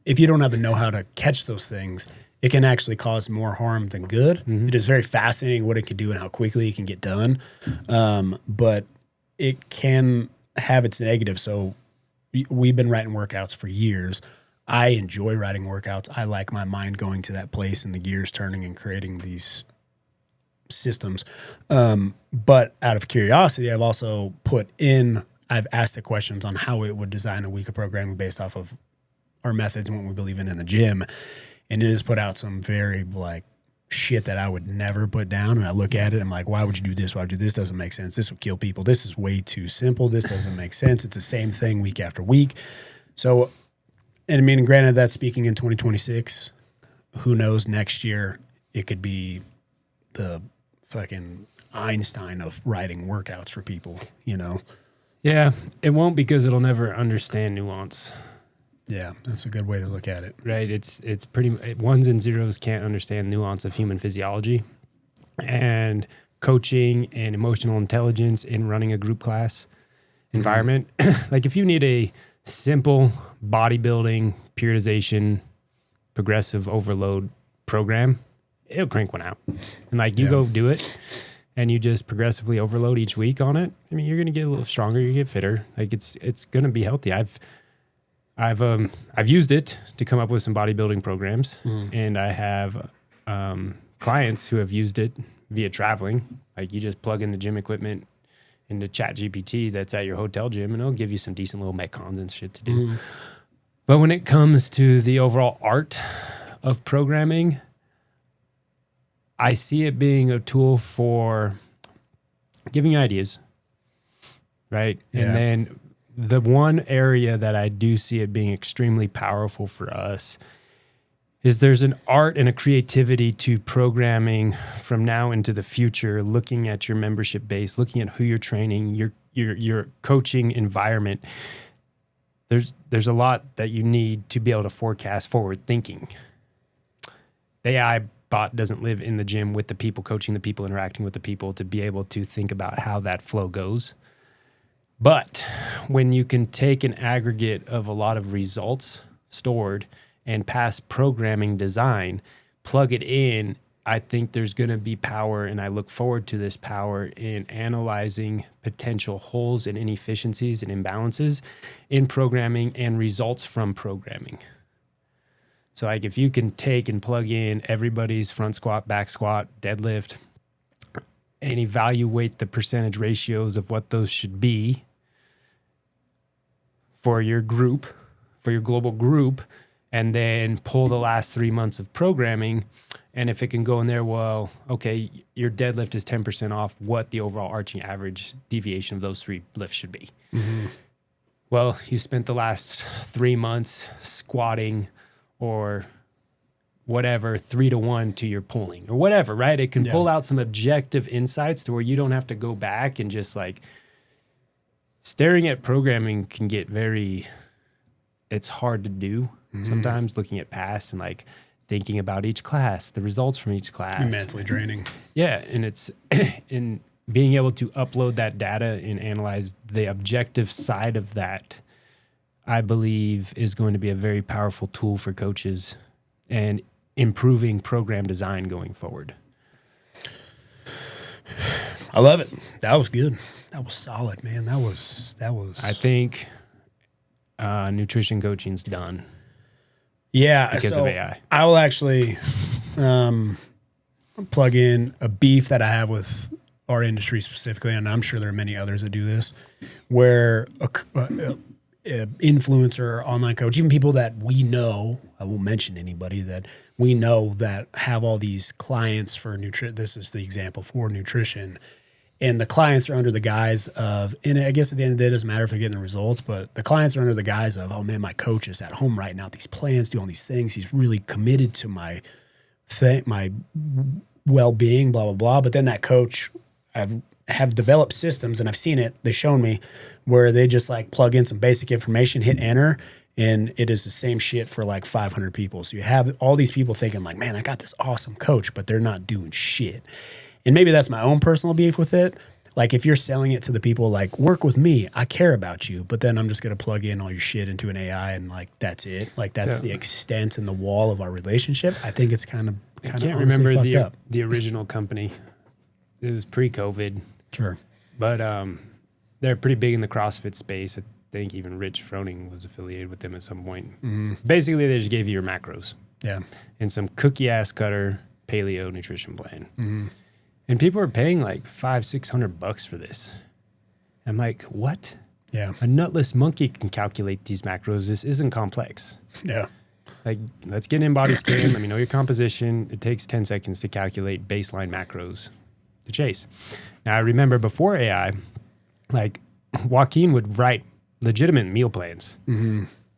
if you don't have the know-how to catch those things, it can actually cause more harm than good. Mm-hmm. It is very fascinating what it can do and how quickly it can get done. But it can have its negative. So we've been writing workouts for years. I enjoy writing workouts. I like my mind going to that place and the gears turning and creating these systems. But out of curiosity, I've also I've asked the questions on how it would design a week of programming based off of our methods and what we believe in the gym. And it has put out some very like shit that I would never put down. And I look at it, I'm like, why would you do this? Why would you do this? Doesn't make sense. This would kill people. This is way too simple. This doesn't make sense. It's the same thing week after week. So, and I mean, granted, that's speaking in 2026. Who knows? Next year, it could be the fucking Einstein of writing workouts for people, you know? Yeah, it won't, because it'll never understand nuance. Yeah, that's a good way to look at it. right? It's pretty ones and zeros can't understand nuance of human physiology, and coaching and emotional intelligence in running a group class environment. Like if you need a simple bodybuilding periodization progressive overload program, it'll crank one out. And like you go do it and you just progressively overload each week on it. I mean, you're going to get a little stronger, you get fitter. Like it's going to be healthy. I've used it to come up with some bodybuilding programs, and I have clients who have used it via traveling. Like you just plug in the gym equipment into ChatGPT that's at your hotel gym, and it'll give you some decent little metcons and shit to do. But when it comes to the overall art of programming, I see it being a tool for giving ideas, right? Yeah. And then the one area that I do see it being extremely powerful for us is there's an art and a creativity to programming from now into the future, looking at your membership base, looking at who you're training, your coaching environment. There's a lot that you need to be able to forecast forward thinking. The AI bot doesn't live in the gym with the people, coaching the people, interacting with the people, to be able to think about how that flow goes. But when you can take an aggregate of a lot of results stored and past programming design, plug it in, I think there's going to be power, and I look forward to this power in analyzing potential holes and inefficiencies and imbalances in programming and results from programming. So like if you can take and plug in everybody's front squat, back squat, deadlift, and evaluate the percentage ratios of what those should be for your group, for your global group, and then pull the last 3 months of programming. And if it can go in there, well, okay, your deadlift is 10% off what the overall arching average deviation of those 3 lifts should be. Well, you spent the last 3 months squatting or whatever, 3-to-1 to your pulling or whatever, right? It can pull out some objective insights to where you don't have to go back and just like staring at programming can get it's hard to do sometimes, looking at past and like thinking about each class, the results from each class. Mentally draining. Yeah. And it's in being able to upload that data and analyze the objective side of that, I believe is going to be a very powerful tool for coaches and improving program design going forward. I love it. That was good. That was solid, man. That was. I think nutrition coaching's done. Yeah, because of AI. I will actually plug in a beef that I have with our industry specifically, and I'm sure there are many others that do this, where a influencer, online coach, even people that we know, I won't mention anybody that we know that have all these clients for nutrition. This is the example for nutrition. And the clients are under the guise of, and I guess at the end of the day, it doesn't matter if they're getting the results, but the clients are under the guise of, oh man, my coach is at home writing out these plans, doing all these things. He's really committed to my well-being, blah, blah, blah. But then that coach, have developed systems, and I've seen it, they've shown me, where they just like plug in some basic information, hit enter, and it is the same shit for like 500 people. So you have all these people thinking like, man, I got this awesome coach, but they're not doing shit. And maybe that's my own personal beef with it. Like if you're selling it to the people like, work with me, I care about you, but then I'm just going to plug in all your shit into an AI and like, that's it. Like that's the extent and the wall of our relationship. I think it's kind of I can't remember the original company. It was pre-COVID. Sure. But they're pretty big in the CrossFit space. I think even Rich Froning was affiliated with them at some point. Basically, they just gave you your macros. Yeah. And some cookie-ass cutter paleo nutrition plan. And people are paying like $500-$600 for this. I'm like, what? Yeah. A nutless monkey can calculate these macros. This isn't complex. Yeah. Like, let's get in body scan. Let me know your composition. It takes 10 seconds to calculate baseline macros to chase. Now, I remember before AI, like Joaquin would write legitimate meal plans.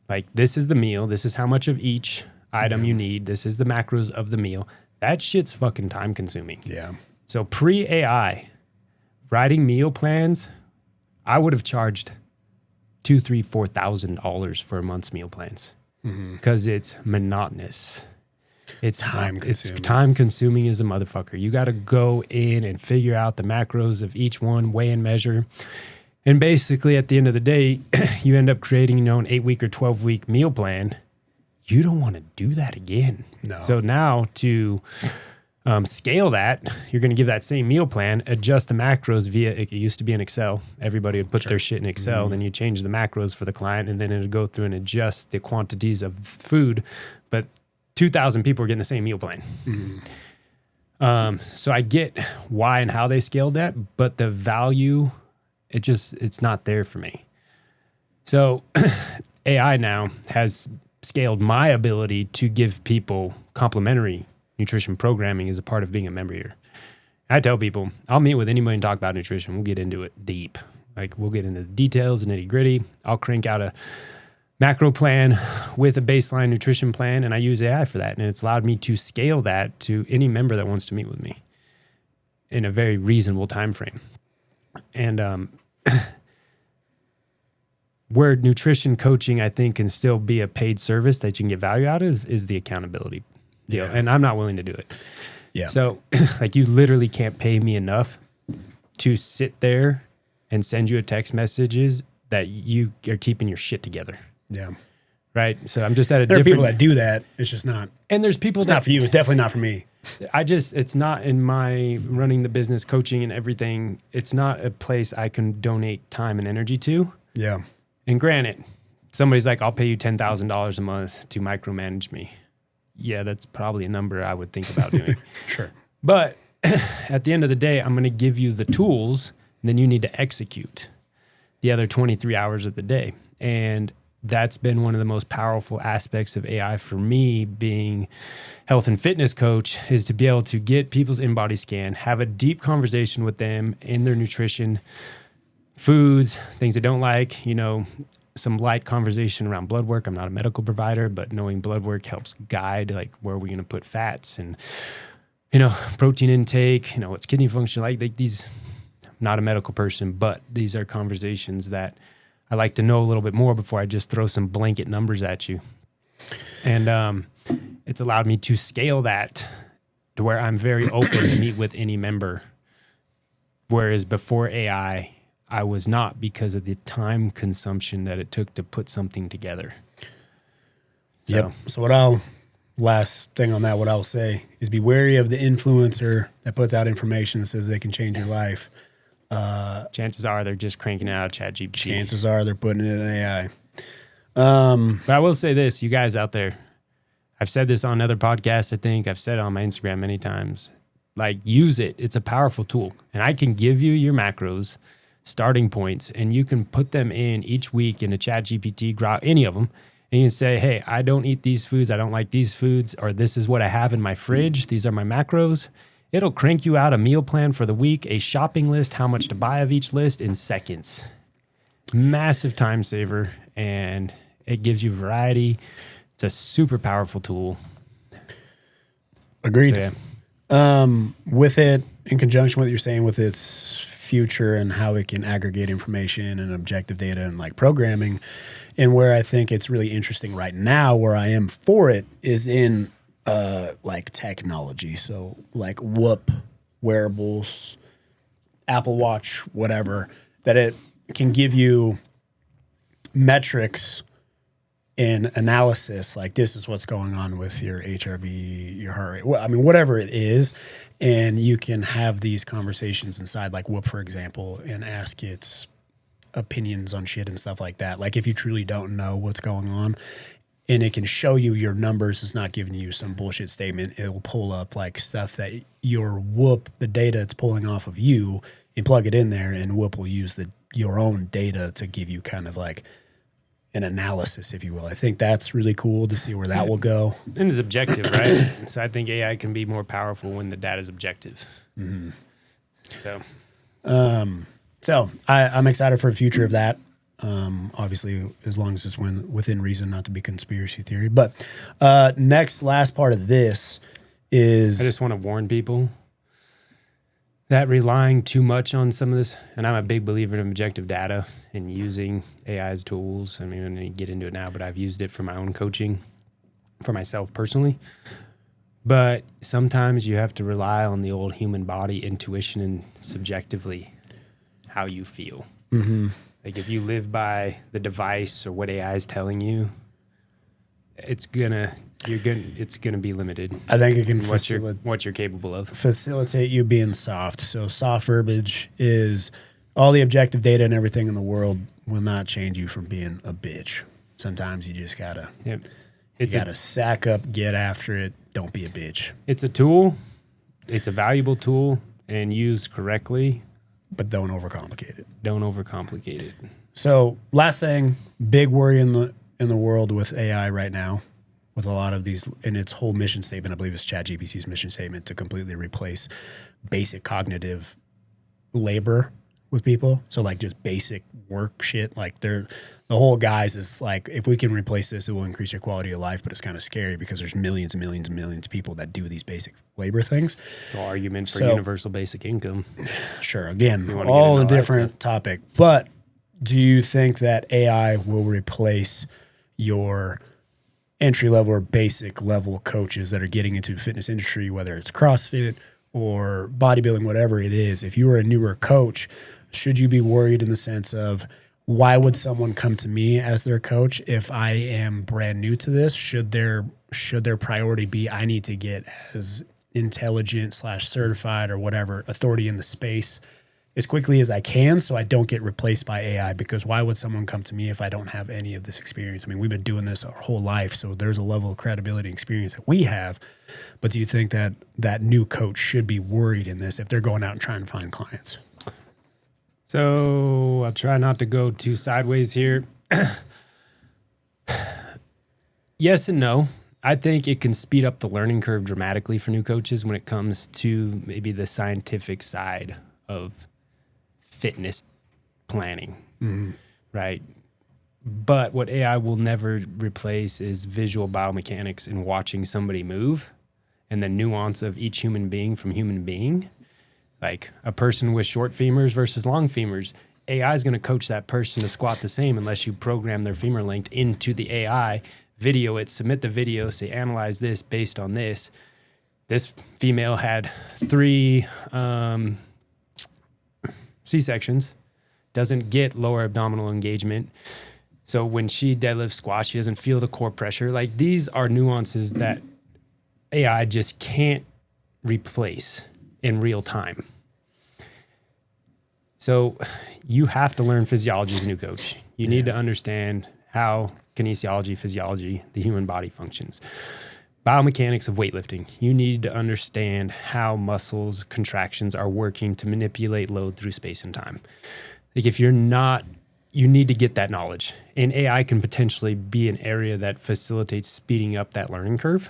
Like, this is the meal. This is how much of each item you need. This is the macros of the meal. That shit's fucking time consuming. Yeah. So pre-AI, writing meal plans, I would have charged $2,000, $3,000, $4,000 for a month's meal plans because it's monotonous. It's time consuming as a motherfucker. You got to go in and figure out the macros of each one, weigh and measure. And basically at the end of the day, you end up creating your own 8-week or 12-week meal plan. You don't want to do that again. No. So now to scale that, you're going to give that same meal plan, adjust the macros via, it used to be in Excel. Everybody would put their shit in Excel, then you change the macros for the client, and then it would go through and adjust the quantities of food. But 2,000 people are getting the same meal plan. So I get why and how they scaled that, but the value, it's not there for me. So AI now has scaled my ability to give people complimentary nutrition programming as a part of being a member here. I tell people, I'll meet with anybody and talk about nutrition. We'll get into it deep. Like we'll get into the details and nitty gritty. I'll crank out a macro plan with a baseline nutrition plan, and I use AI for that. And it's allowed me to scale that to any member that wants to meet with me in a very reasonable time frame. And where nutrition coaching, I think, can still be a paid service that you can get value out of is the accountability deal. And I'm not willing to do it. Yeah. So like you literally can't pay me enough to sit there and send you a text messages that you are keeping your shit together. Yeah. Right. So I'm just at a There different. are people that do that. It's just not. And there's people It's that not for you. It's definitely not for me. it's not in my running the business, coaching and everything. It's not a place I can donate time and energy to. Yeah. And granted, somebody's like, I'll pay you $10,000 a month to micromanage me. Yeah, that's probably a number I would think about doing. Sure. But at the end of the day, I'm going to give you the tools, and then you need to execute the other 23 hours of the day. And that's been one of the most powerful aspects of AI for me, being health and fitness coach, is to be able to get people's in-body scan, have a deep conversation with them in their nutrition, foods, things they don't like, some light conversation around blood work. I'm not a medical provider, but knowing blood work helps guide like where we're going to put fats and, protein intake, what's kidney function like. These, I'm not a medical person, but these are conversations that I like to know a little bit more before I just throw some blanket numbers at you. And it's allowed me to scale that to where I'm very open to meet with any member. Whereas before AI, I was not, because of the time consumption that it took to put something together. Yep. So last thing on that, what I'll say is be wary of the influencer that puts out information that says they can change your life. Chances are they're just cranking out ChatGPT. Chances are they're putting it in AI. But I will say this, you guys out there, I've said this on other podcasts, I think. I've said it on my Instagram many times. Like, use it. It's a powerful tool. And I can give you your macros, starting points, and you can put them in each week in a ChatGPT, Grok, any of them, and you can say, hey, I don't eat these foods, I don't like these foods, or this is what I have in my fridge, these are my macros. It'll crank you out a meal plan for the week, a shopping list, how much to buy of each list in seconds. Massive time saver, and it gives you variety. It's a super powerful tool. Agreed. So, yeah. With it, in conjunction with what you're saying with its future and how it can aggregate information and objective data and like programming, and where I think it's really interesting right now, where I am for it, is in like technology. So like Whoop, wearables, Apple Watch, whatever, that it can give you metrics and analysis, like this is what's going on with your HRV, your heart rate, whatever it is. And you can have these conversations inside, like Whoop, for example, and ask its opinions on shit and stuff like that. Like if you truly don't know what's going on, and it can show you your numbers, it's not giving you some bullshit statement. It will pull up like stuff that your Whoop, the data it's pulling off of you, and plug it in there, and Whoop will use your own data to give you kind of like an analysis, if you will. I think that's really cool to see where that will go. And it's objective, right? So I think AI can be more powerful when the data is objective. Mm-hmm. So I'm excited for the future of that. Obviously, as long as it's within reason, not to be conspiracy theory. But last part of this is... I just want to warn people that relying too much on some of this, and I'm a big believer in objective data and using AI as tools. I mean, I'm going to get into it now, but I've used it for my own coaching, for myself personally. But sometimes you have to rely on the old human body intuition and subjectively how you feel. Mm-hmm. Like if you live by the device or what AI is telling you, it's gonna be limited. I think it can what you're capable of. Facilitate you being soft. So soft verbiage is all the objective data and everything in the world will not change you from being a bitch. Sometimes you just gotta sack up, get after it. Don't be a bitch. It's a tool. It's a valuable tool, and used correctly. But don't overcomplicate it. Don't overcomplicate it. So last thing, big worry in the world with AI right now, with a lot of these, in its whole mission statement, I believe it's ChatGPT's mission statement, to completely replace basic cognitive labor with people. So like just basic work shit. Like the whole guise is like, if we can replace this, it will increase your quality of life. But it's kind of scary because there's millions and millions and millions of people that do these basic labor things. It's an argument for universal basic income. Sure. Again, all a different topic. But do you think that AI will replace your entry level or basic level coaches that are getting into the fitness industry, whether it's CrossFit or bodybuilding, whatever it is? If you were a newer coach, should you be worried in the sense of, why would someone come to me as their coach if I am brand new to this? Should their priority be, I need to get as intelligent / certified or whatever authority in the space as quickly as I can so I don't get replaced by AI? Because why would someone come to me if I don't have any of this experience? I mean, we've been doing this our whole life, so there's a level of credibility and experience that we have. But do you think that that new coach should be worried in this if they're going out and trying to find clients? So I'll try not to go too sideways here. Yes and no. I think it can speed up the learning curve dramatically for new coaches when it comes to maybe the scientific side of fitness planning, right? But what AI will never replace is visual biomechanics and watching somebody move and the nuance of each human being from human being. Like a person with short femurs versus long femurs, AI is going to coach that person to squat the same unless you program their femur length into the AI, video it, submit the video, say, analyze this based on this. This female had 3 C-sections, doesn't get lower abdominal engagement. So when she deadlifts squats, she doesn't feel the core pressure. Like these are nuances that AI just can't replace in real time. So you have to learn physiology as a new coach. You need to understand how kinesiology, physiology, the human body functions. Biomechanics of weightlifting. You need to understand how muscles, contractions are working to manipulate load through space and time. Like if you're not, you need to get that knowledge. And AI can potentially be an area that facilitates speeding up that learning curve.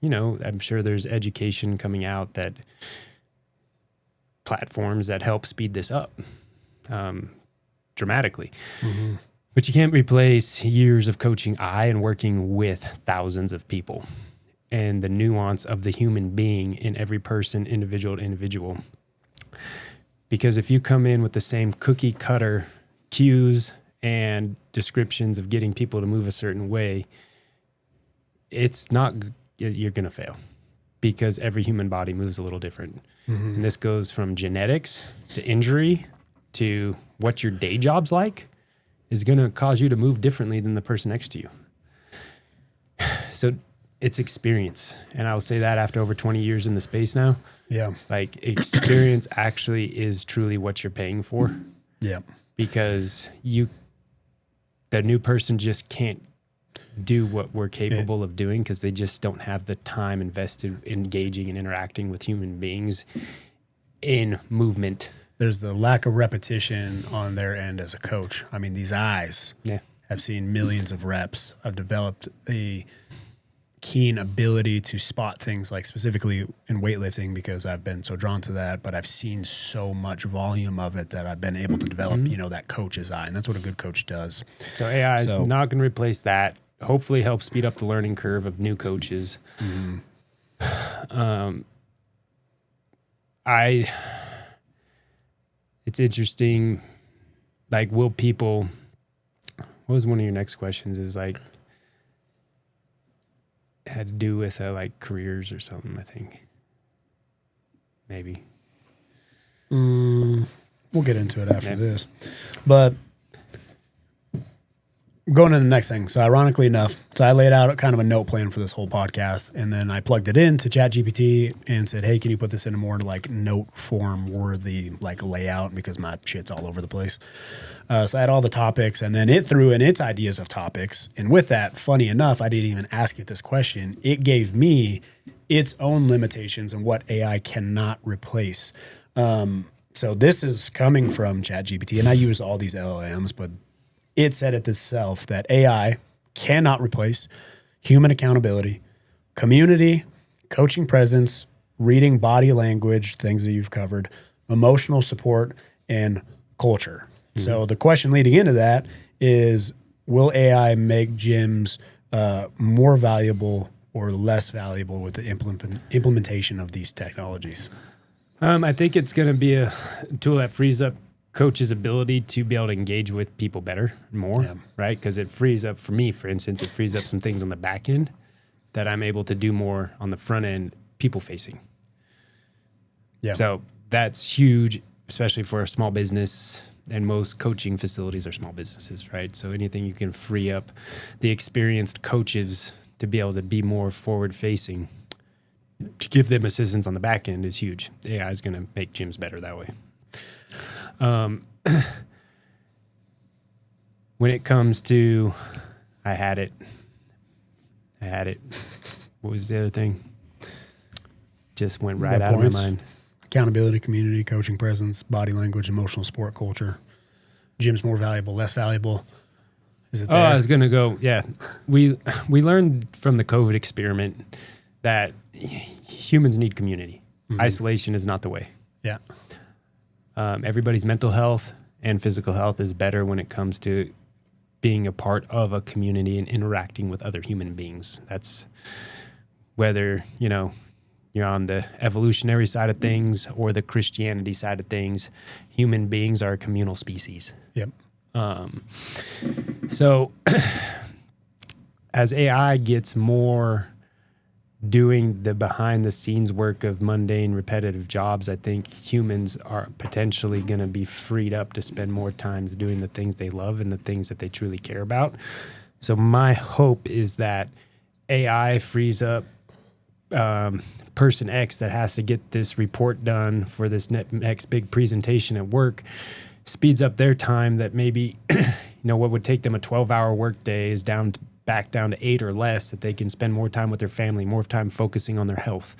You know, I'm sure there's education coming out that platforms that help speed this up dramatically. Mm-hmm. But you can't replace years of coaching and working with thousands of people and the nuance of the human being in every person, individual to individual. Because if you come in with the same cookie cutter cues and descriptions of getting people to move a certain way, you're going to fail because every human body moves a little different. Mm-hmm. And this goes from genetics to injury to what your day job's like is going to cause you to move differently than the person next to you. So it's experience. And I'll say that after over 20 years in the space now. Yeah. Like experience actually is truly what you're paying for. Yeah. Because the new person just can't do what we're capable of doing because they just don't have the time invested engaging and interacting with human beings in movement. There's the lack of repetition on their end as a coach. I mean, these eyes have seen millions of reps. I've developed a keen ability to spot things like specifically in weightlifting because I've been so drawn to that, but I've seen so much volume of it that I've been able to develop, that coach's eye. And that's what a good coach does. So AI is not going to replace that. Hopefully help speed up the learning curve of new coaches. Mm-hmm. it's interesting. Like, will people, what was one of your next questions is like, had to do with like careers or something, I think. Maybe. We'll get into it after this. But going to the next thing. So ironically enough, I laid out kind of a note plan for this whole podcast, and then I plugged it into ChatGPT and said, hey, can you put this into more like note form worthy like layout, because my shit's all over the place. So I had all the topics, and then it threw in its ideas of topics. And with that, funny enough, I didn't even ask it this question. It gave me its own limitations and what AI cannot replace. So this is coming from ChatGPT, and I use all these LLMs, but it said it itself that AI cannot replace human accountability, community, coaching presence, reading body language, things that you've covered, emotional support, and culture. Mm-hmm. So the question leading into that is, will AI make gyms more valuable or less valuable with the implementation of these technologies? I think it's going to be a tool that frees up coach's ability to be able to engage with people better and more, right? Because it frees up, for me, for instance, it frees up some things on the back end that I'm able to do more on the front end, people facing. Yeah. So that's huge, especially for a small business, and most coaching facilities are small businesses, right? So anything you can free up the experienced coaches to be able to be more forward facing, to give them assistance on the back end is huge. AI is going to make gyms better that way. When it comes to, I had it. What was the other thing? Just went right out of my mind. Accountability, community, coaching presence, body language, emotional support, culture. Gym's more valuable, less valuable. Is it there? I was going to go, yeah. We learned from the COVID experiment that humans need community. Mm-hmm. Isolation is not the way. Yeah. Everybody's mental health and physical health is better when it comes to being a part of a community and interacting with other human beings. That's whether, you're on the evolutionary side of things or the Christianity side of things. Human beings are a communal species. Yep. So as AI gets more doing the behind the scenes work of mundane, repetitive jobs, I think humans are potentially going to be freed up to spend more time doing the things they love and the things that they truly care about. So my hope is that AI frees up person X that has to get this report done for this next big presentation at work, speeds up their time that maybe, what would take them a 12-hour workday is back down to 8 or less, that they can spend more time with their family, more time focusing on their health,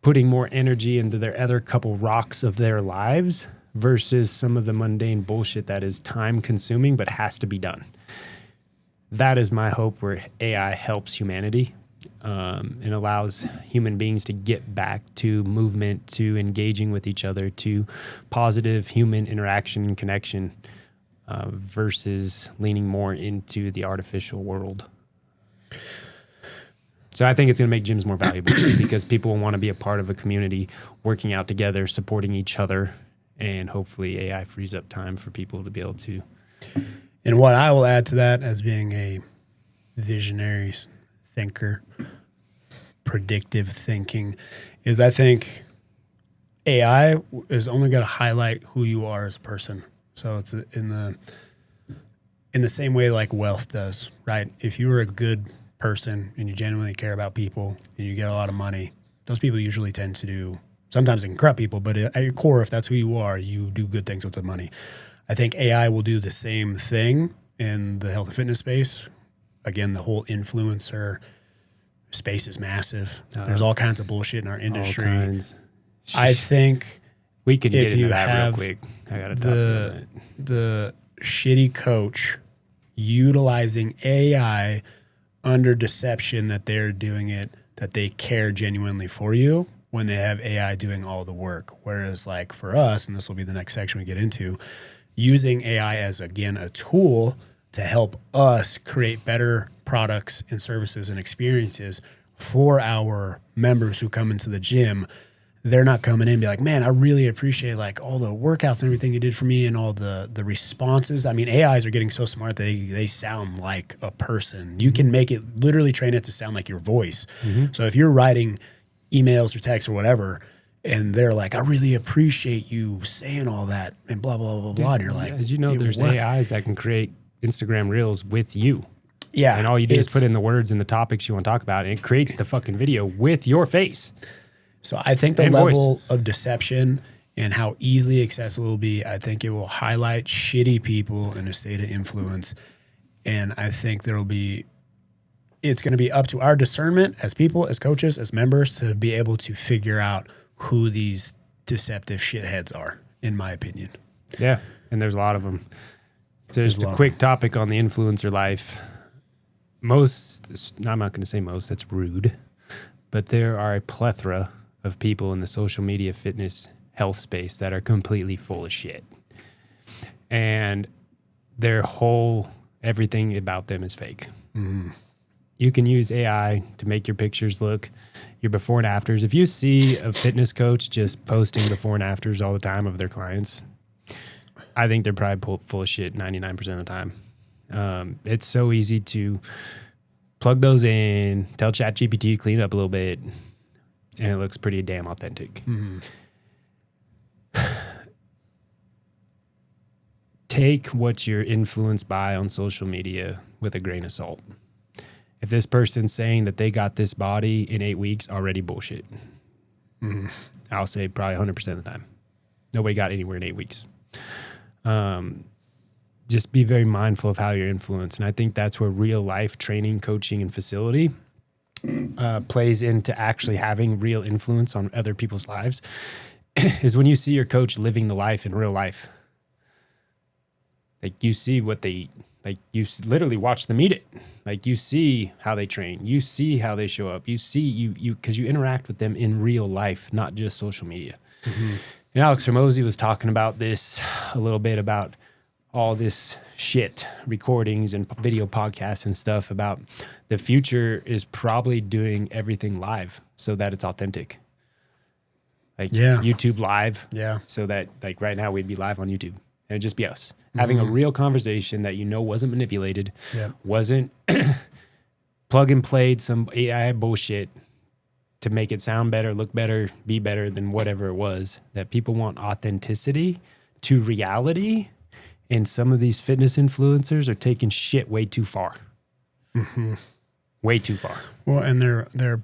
putting more energy into their other couple rocks of their lives versus some of the mundane bullshit that is time consuming but has to be done. That is my hope, where AI helps humanity and allows human beings to get back to movement, to engaging with each other, to positive human interaction and connection, versus leaning more into the artificial world. So I think it's going to make gyms more valuable because people will want to be a part of a community, working out together, supporting each other, and hopefully AI frees up time for people to be able to. And what I will add to that, as being a visionary thinker, predictive thinking, is I think AI is only going to highlight who you are as a person. So it's in the same way like wealth does, right? If you were a good person and you genuinely care about people and you get a lot of money, those people usually tend to do, sometimes it can corrupt people, but at your core, if that's who you are, you do good things with the money. I think AI will do the same thing in the health and fitness space. Again, the whole influencer space is massive. There's all kinds of bullshit in our industry. I think we could get into that real quick. I got to talk about that. The shitty coach utilizing AI under deception that they're doing it, that they care genuinely for you, when they have AI doing all the work. Whereas like for us, and this will be the next section we get into, using AI as, again, a tool to help us create better products and services and experiences for our members who come into the gym, they're not coming in and be like, man, I really appreciate like all the workouts and everything you did for me and all the responses. I mean, AIs are getting so smart, they sound like a person. You can make it, literally train it to sound like your voice. So if you're writing emails or texts or whatever, and they're like, I really appreciate you saying all that and blah, blah, blah, blah. And you're like, as you know, there's what? AIs that can create Instagram reels with you. Yeah. And all you do is put in the words and the topics you want to talk about, and it creates the fucking video with your face. So I think the And level of deception and how easily accessible it will be, I think it will highlight shitty people in a state of influence. And I think it's going to be up to our discernment as people, as coaches, as members to be able to figure out who these deceptive shitheads are, in my opinion. Yeah. And there's a lot of them. So just a quick topic on the influencer life. I'm not going to say most, that's rude, but there are a plethora of people in the social media fitness health space that are completely full of shit. And everything about them is fake. You can use AI to make your pictures look your before and afters. If you see a fitness coach just posting before and afters all the time of their clients, I think they're probably full of shit 99% of the time. It's so easy to plug those in, tell ChatGPT to clean it up a little bit, and it looks pretty damn authentic. Take what you're influenced by on social media with a grain of salt. If this person's saying that they got this body in 8 weeks, already bullshit. I'll say probably 100% of the time. Nobody got anywhere in 8 weeks. Just be very mindful of how you're influenced. And I think that's where real life training, coaching, and facility plays into actually having real influence on other people's lives is when you see your coach living the life in real life. Like you see what they eat. Like you literally watch them eat it. Like you see how they train. You see how they show up. You see because you interact with them in real life, not just social media. And Alex Hormozy was talking about this a little bit about all this shit, recordings and video podcasts and stuff about the future is probably doing everything live so that it's authentic. Like YouTube live. Yeah. So that like right now we'd be live on YouTube. And it'd just be us having a real conversation that wasn't manipulated, wasn't plug and played some AI bullshit to make it sound better, look better, be better than whatever it was. That people want authenticity to reality, and some of these fitness influencers are taking shit way too far. Way too far. Well, and they're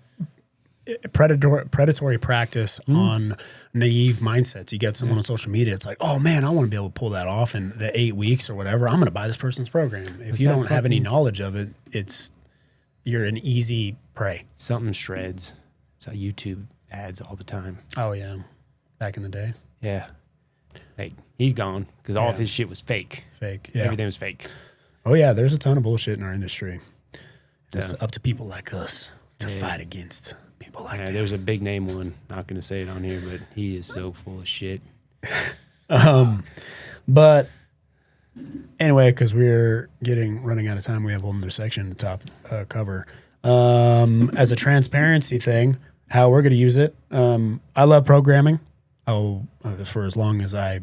predatory practice on naive mindsets. You get someone on social media, it's like, oh man, I want to be able to pull that off in the 8 weeks or whatever. I'm going to buy this person's program. If you don't have any knowledge of it, you're an easy prey. Something shreds. It's how YouTube ads all the time. Oh yeah, back in the day. Yeah, like he's gone because all of his shit was fake. Yeah, everything was fake. Oh yeah, there's a ton of bullshit in our industry. It's up to people like us to fight against people like that. There's a big name one. Not going to say it on here, but he is so full of shit. But anyway, because we're running out of time, we have one other section in the top cover. As a transparency thing, how we're going to use it. I love programming. For as long as I,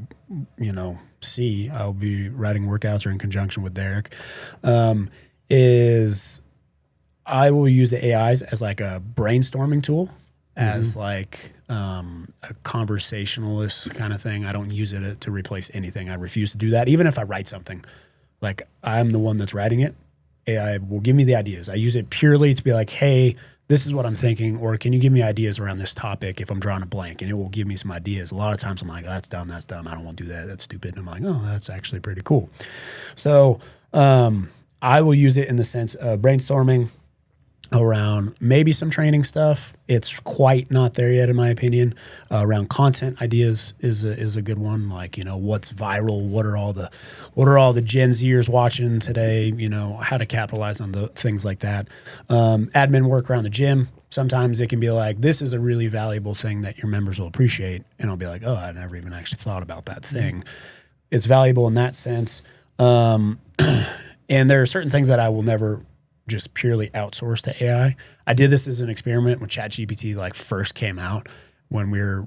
I'll be writing workouts or in conjunction with Derek. I will use the AIs as like a brainstorming tool, as like a conversationalist kind of thing. I don't use it to replace anything. I refuse to do that. Even if I write something, like I'm the one that's writing it, AI will give me the ideas. I use it purely to be like, hey, this is what I'm thinking, or can you give me ideas around this topic if I'm drawing a blank? And it will give me some ideas. A lot of times I'm like, oh, that's dumb. I don't want to do that. That's stupid. And I'm like, oh, that's actually pretty cool. So I will use it in the sense of brainstorming around maybe some training stuff. It's quite not there yet, in my opinion. Around content ideas is a good one. Like, what's viral? What are all the Gen Zers watching today? How to capitalize on the things like that. Admin work around the gym. Sometimes it can be like, this is a really valuable thing that your members will appreciate. And I'll be like, oh, I never even actually thought about that thing. It's valuable in that sense. And there are certain things that I will never just purely outsource to AI. I did this as an experiment when ChatGPT first came out. when we were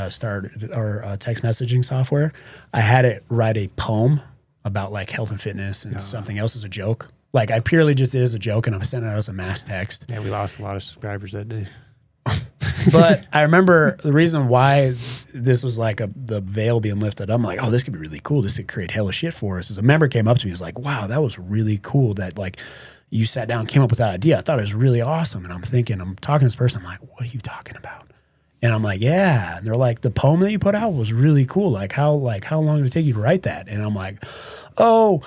started our text messaging software, I had it write a poem about like health and fitness and something else as a joke. Like I purely just did it as a joke, and I sent it out as a mass text. Yeah, we lost a lot of subscribers that day. But I remember the reason why this was like the veil being lifted. I'm like, oh, this could be really cool. This could create hella shit for us. As a member came up to me, was like, wow, that was really cool. That like you sat down and came up with that idea. I thought it was really awesome. And I'm talking to this person. I'm like, what are you talking about? And I'm like, yeah. And they're like, the poem that you put out was really cool. Like how long did it take you to write that? And I'm like, oh,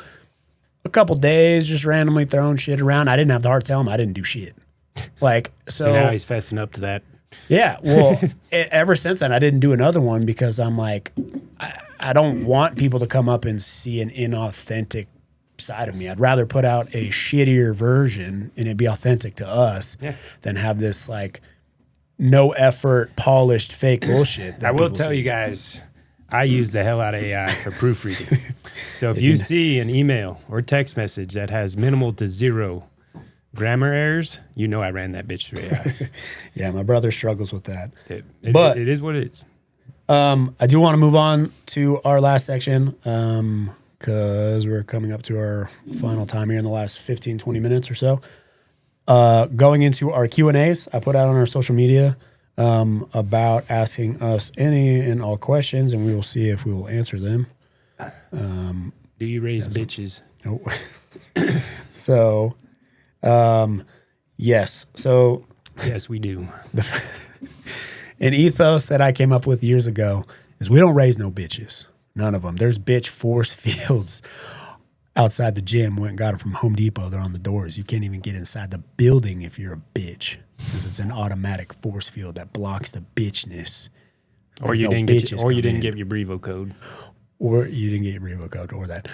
a couple days, just randomly throwing shit around. I didn't have the heart to tell him I didn't do shit. Like, so now he's fessing up to that. Yeah. Well, ever since then, I didn't do another one because I'm like, I don't want people to come up and see an inauthentic side of me. I'd rather put out a shittier version and it be authentic to us than have this like no effort, polished, fake bullshit. I will tell you guys, I use the hell out of AI for proofreading. So if you see an email or text message that has minimal to zero grammar errors, you know I ran that bitch through AI. Yeah, my brother struggles with that. But it is what it is. I do want to move on to our last section because we're coming up to our final time here in the last 15, 20 minutes or so. Going into our Q&As, I put out on our social media about asking us any and all questions, and we will see if we will answer them. Do you raise bitches? Oh. So... yes. So yes, we do. An ethos that I came up with years ago is we don't raise no bitches. None of them. There's bitch force fields outside the gym. Went and got them from Home Depot. They're on the doors. You can't even get inside the building if you're a bitch because it's an automatic force field that blocks the bitchness. Or you didn't get your Brevo code. Or you didn't get your Brevo code or that.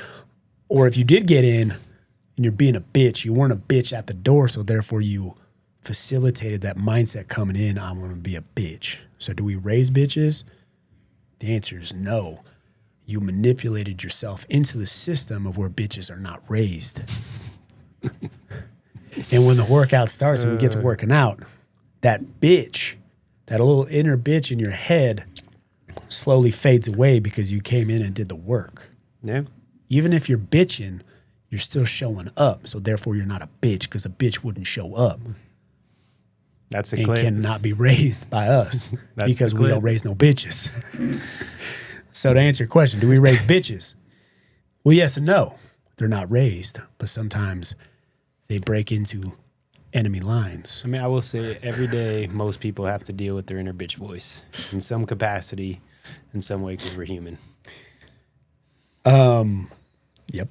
Or if you did get in, and you're being a bitch, you weren't a bitch at the door, so therefore you facilitated that mindset coming in, I want to be a bitch. So do we raise bitches? The answer is no. You manipulated yourself into the system of where bitches are not raised. And when the workout starts and we get to working out, that bitch, that little inner bitch in your head slowly fades away because you came in and did the work. Yeah. Even if you're bitching, you're still showing up. So therefore you're not a bitch because a bitch wouldn't show up. That's a and clip. Cannot be raised by us because we don't raise no bitches. So to answer your question, do we raise bitches? Well, yes and no. They're not raised, but sometimes they break into enemy lines. I mean, I will say every day most people have to deal with their inner bitch voice in some capacity, in some way because we're human. Yep.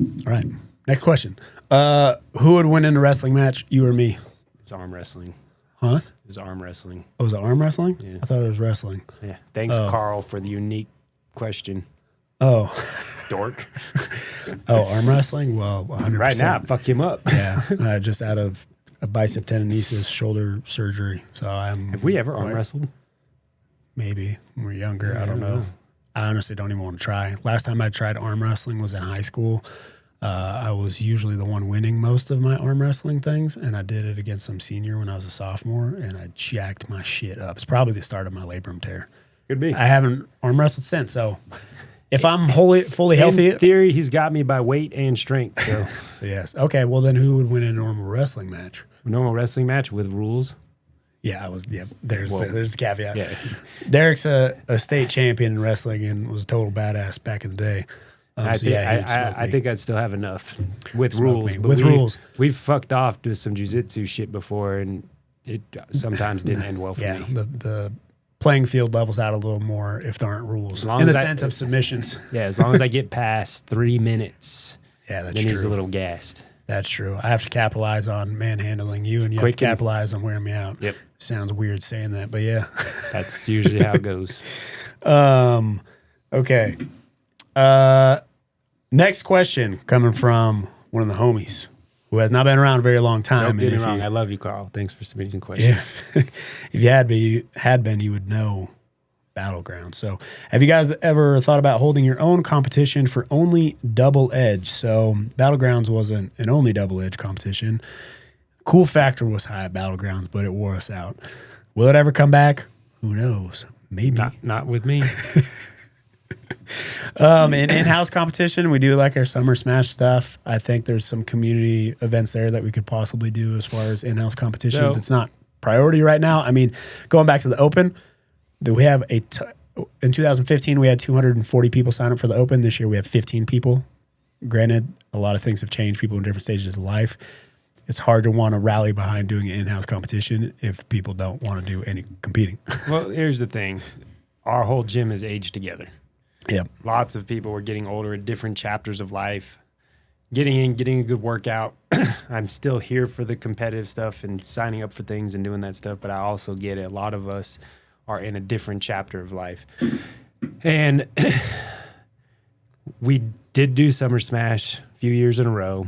All right. Next question. Who would win in a wrestling match, you or me? It's arm wrestling. Huh? It was arm wrestling. Oh, was it arm wrestling? Yeah. I thought it was wrestling. Yeah. Thanks, Carl, for the unique question. Oh. Dork. Oh, arm wrestling? Well, 100%. Right now, fuck him up. Yeah. Just out of a bicep tendinosis, shoulder surgery. So Have we ever arm wrestled? Maybe when we were younger. I don't know. I honestly don't even want to try. Last time I tried arm wrestling was in high school. I was usually the one winning most of my arm wrestling things, and I did it against some senior when I was a sophomore, and I jacked my shit up. It's probably the start of my labrum tear. Could be. I haven't arm wrestled since, so if I'm fully healthy... In theory, he's got me by weight and strength, so... So yes. Okay, well then who would win a normal wrestling match? A normal wrestling match with rules? Yeah, there's the caveat. Yeah. Derek's a state champion in wrestling and was a total badass back in the day. I think I'd still have enough with rules. With rules. We've fucked off to some jiu-jitsu shit before, and it sometimes didn't end well for me. The playing field levels out a little more if there aren't rules. In the sense of submissions. Yeah, as long as I get past 3 minutes, that's then true. he's a little gassed. That's true. I have to capitalize on manhandling you, and you have to capitalize on wearing me out. Yep. Sounds weird saying that, but yeah. That's usually how it goes. Okay. Next question coming from one of the homies who has not been around a very long time. Don't get me wrong. I love you, Carl. Thanks for submitting the question. Yeah. If you had been, you would know Battleground. So have you guys ever thought about holding your own competition for only double edge? So Battlegrounds wasn't an only double edge competition. Cool factor was high at Battlegrounds, but it wore us out. Will it ever come back? Who knows? Maybe. Not with me. In-house competition, we do like our Summer Smash stuff. I think there's some community events there that we could possibly do as far as in-house competitions. So- It's not priority right now. I mean, going back to the Open, do we have in 2015, we had 240 people sign up for the Open. This year, we have 15 people. Granted, a lot of things have changed. People in different stages of life. It's hard to want to rally behind doing an in-house competition if people don't want to do any competing. Well, here's the thing. Our whole gym is aged together. Yep. Lots of people were getting older at different chapters of life, getting a good workout. I'm still here for the competitive stuff and signing up for things and doing that stuff, but I also get it. A lot of us are in a different chapter of life. And we did do Summer Smash a few years in a row.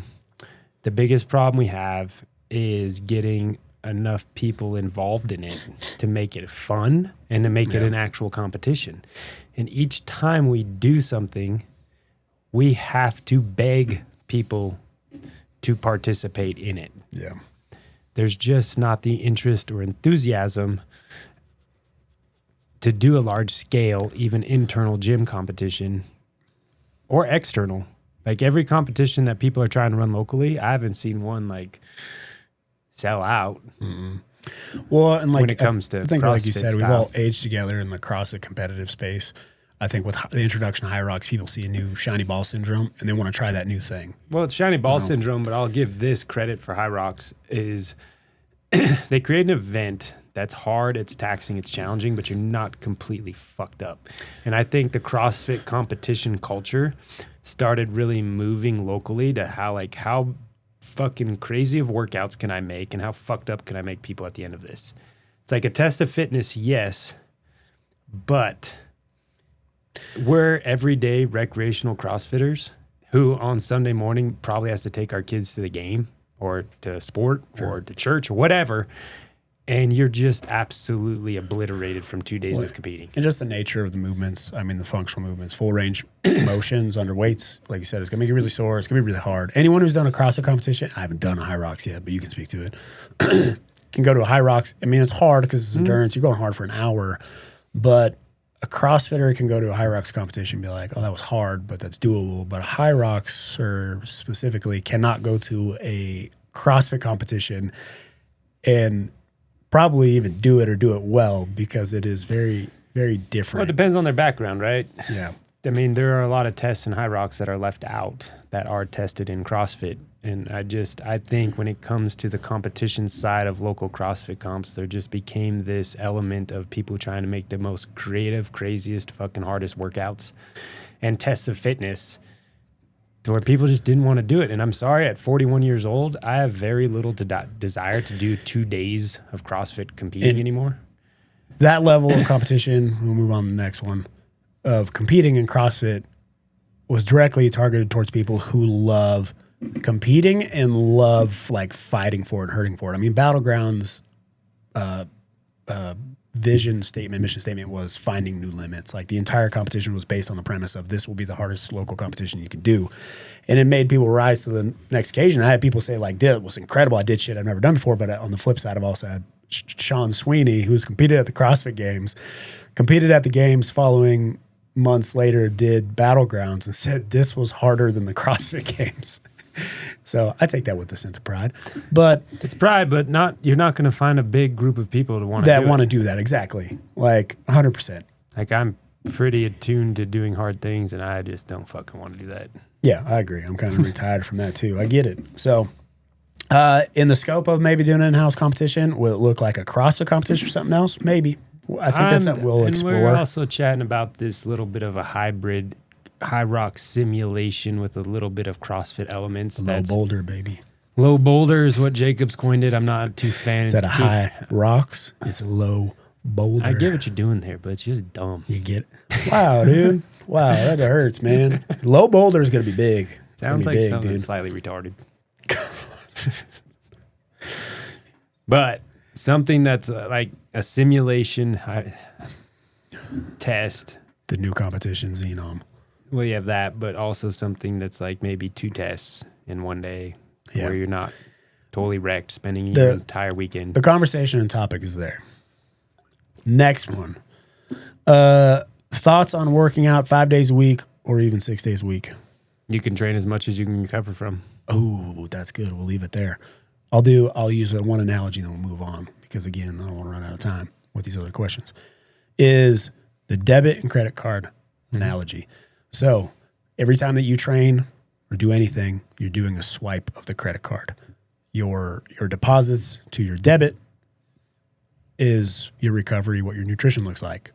The biggest problem we have is getting enough people involved in it to make it fun and to make it an actual competition. And each time we do something, we have to beg people to participate in it. Yeah. There's just not the interest or enthusiasm to do a large scale, even internal gym competition or external. Like every competition that people are trying to run locally, I haven't seen one like sell out. Well, and like when it comes to I think, like you CrossFit said, we've style. all aged together in the CrossFit competitive space. I think with the introduction of High Rocks, people see a new shiny ball syndrome and they want to try that new thing. Well, it's shiny ball syndrome, but I'll give this credit for High Rocks is they create an event that's hard, it's taxing, it's challenging, but you're not completely fucked up. And I think the CrossFit competition culture started really moving locally to how fucking crazy of workouts can I make and how fucked up can I make people at the end of this. It's like a test of fitness, yes, but we're everyday recreational CrossFitters who on Sunday morning probably has to take our kids to the game or to sport or to church or whatever. And you're just absolutely obliterated from 2 days of competing. And just the nature of the movements, I mean, the functional movements, full range motions under weights, like you said, it's going to make you really sore. It's going to be really hard. Anyone who's done a CrossFit competition, I haven't done a High Rocks yet, but you can speak to it, can go to a High Rocks. I mean, it's hard because it's endurance. You're going hard for an hour, but a CrossFitter can go to a High Rocks competition and be like, oh, that was hard, but that's doable. But a High Rocks or specifically cannot go to a CrossFit competition and probably even do it or do it well because it is very, very different. Well, it depends on their background, right? Yeah. I mean, there are a lot of tests in High Rocks that are left out that are tested in CrossFit. And I think when it comes to the competition side of local CrossFit comps, there just became this element of people trying to make the most creative, craziest, fucking hardest workouts and tests of fitness to where people just didn't want to do it. And I'm sorry, at 41 years old, I have very little desire to do 2 days of CrossFit competing anymore. That level of competition, we'll move on to the next one, of competing in CrossFit was directly targeted towards people who love competing and love like fighting for it, hurting for it. I mean, Battlegrounds mission statement was finding new limits. Like the entire competition was based on the premise of this will be the hardest local competition you can do. And it made people rise to the next occasion. I had people say like, it was incredible. I did shit I've never done before. But on the flip side, I've also had Sean Sweeney, who's competed at the CrossFit Games, following months later, did Battlegrounds and said this was harder than the CrossFit Games. So I take that with a sense of pride, but it's pride, but you're not going to find a big group of people to want to do that. Exactly. Like 100%. Like I'm pretty attuned to doing hard things and I just don't fucking want to do that. Yeah, I agree. I'm kind of retired from that too. I get it. So in the scope of maybe doing an in-house competition, will it look like a CrossFit competition or something else? Maybe. I think that's something we'll explore. We're also chatting about this little bit of a hybrid High Rock simulation with a little bit of CrossFit elements. Low boulder, baby. Low boulder is what Jacob's coined it. I'm not too fan. Instead of high rocks, it's a low boulder. I get what you're doing there, but it's just dumb. You get it? Wow, dude. Wow, that hurts, man. Low boulder is going to be big. Sounds like something that's slightly retarded. But something that's like a simulation test. The new competition, Xenom. Well, you have that, but also something that's like maybe 2 tests in one day where you're not totally wrecked spending your entire weekend. The conversation and topic is there. Next one. Thoughts on working out 5 days a week or even 6 days a week? You can train as much as you can recover from. Oh, that's good. We'll leave it there. I'll use one analogy and then we'll move on because again, I don't want to run out of time with these other questions. Is the debit and credit card analogy. So every time that you train or do anything, you're doing a swipe of the credit card. Your deposits to your debit is your recovery, what your nutrition looks like,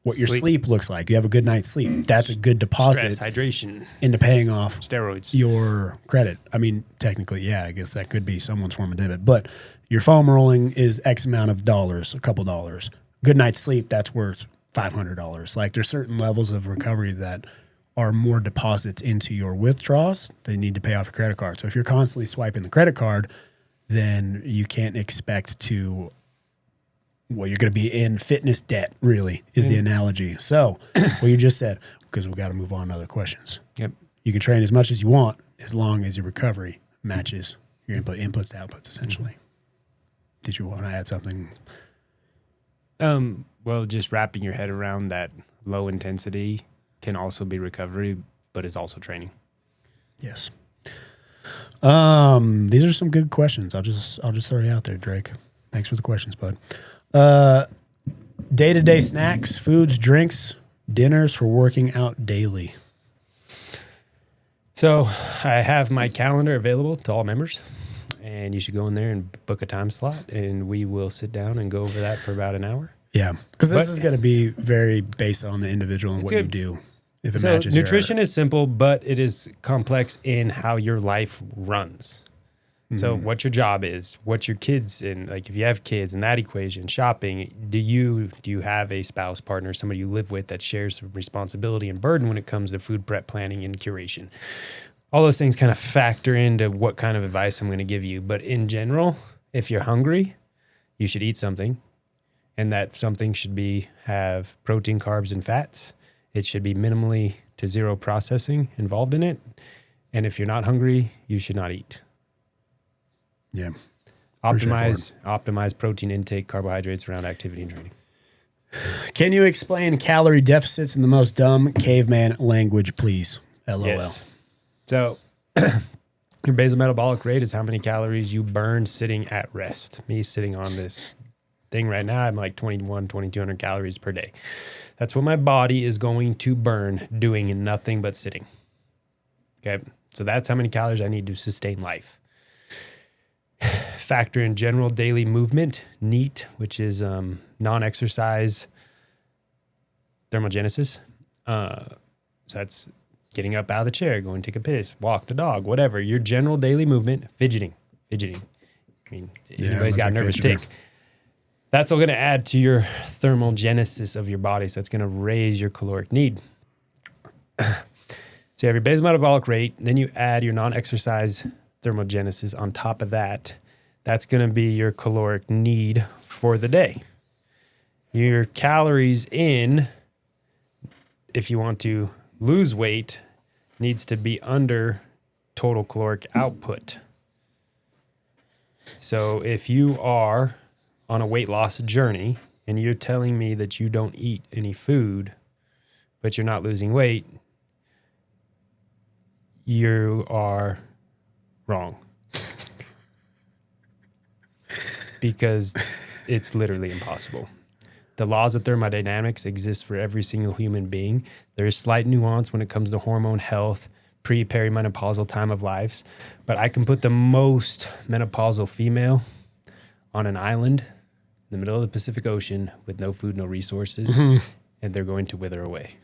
what your sleep looks like. You have a good night's sleep. That's a good deposit. Stress, hydration, into paying off steroids, your credit. I mean, technically, yeah, I guess that could be someone's form of debit, but your foam rolling is X amount of dollars, a couple dollars. Good night's sleep, that's worth $500. Like there's certain levels of recovery that are more deposits into your withdrawals. They need to pay off your credit card. So if you're constantly swiping the credit card, then you can't expect to, well, you're going to be in fitness debt, really, is the analogy. So what you just said, because we've got to move on to other questions. Yep. You can train as much as you want as long as your recovery matches your inputs to outputs, essentially. Did you want to add something? Well, just wrapping your head around that low intensity can also be recovery, but is also training. Yes. These are some good questions. I'll just throw you out there, Drake. Thanks for the questions, bud. Day-to-day snacks, foods, drinks, dinners for working out daily. So I have my calendar available to all members, and you should go in there and book a time slot, and we will sit down and go over that for about an hour. Yeah, because this is going to be very based on the individual and what you do. If it matches nutrition is simple, but it is complex in how your life runs. So what your job is, what your kids, and like if you have kids and that equation, shopping, do you have a spouse, partner, somebody you live with that shares some responsibility and burden when it comes to food prep planning and curation? All those things kind of factor into what kind of advice I'm going to give you. But in general, if you're hungry, you should eat something. And that something should have protein, carbs, and fats. It should be minimally to zero processing involved in it. And if you're not hungry, you should not eat. Yeah. Optimize protein intake, carbohydrates around activity and training. Can you explain calorie deficits in the most dumb caveman language, please? LOL. Yes. So your basal metabolic rate is how many calories you burn sitting at rest. Me sitting on this thing right now, I'm like 2,200 calories per day. That's what my body is going to burn doing nothing but sitting. Okay. So that's how many calories I need to sustain life. Factor in general daily movement, NEAT, which is non-exercise thermogenesis. So that's getting up out of the chair, going to take a piss, walk the dog, whatever. Your general daily movement, fidgeting. I mean, anybody's got a nervous tick. That's all going to add to your thermogenesis of your body. So it's going to raise your caloric need. So you have your basal metabolic rate, then you add your non-exercise thermogenesis on top of that. That's going to be your caloric need for the day. Your calories in, if you want to lose weight, needs to be under total caloric output. So if you are on a weight loss journey and you're telling me that you don't eat any food, but you're not losing weight, you are wrong. Because it's literally impossible. The laws of thermodynamics exist for every single human being. There is slight nuance when it comes to hormone health, perimenopausal time of lives, but I can put the most menopausal female on an island in the middle of the Pacific Ocean with no food, no resources, and they're going to wither away.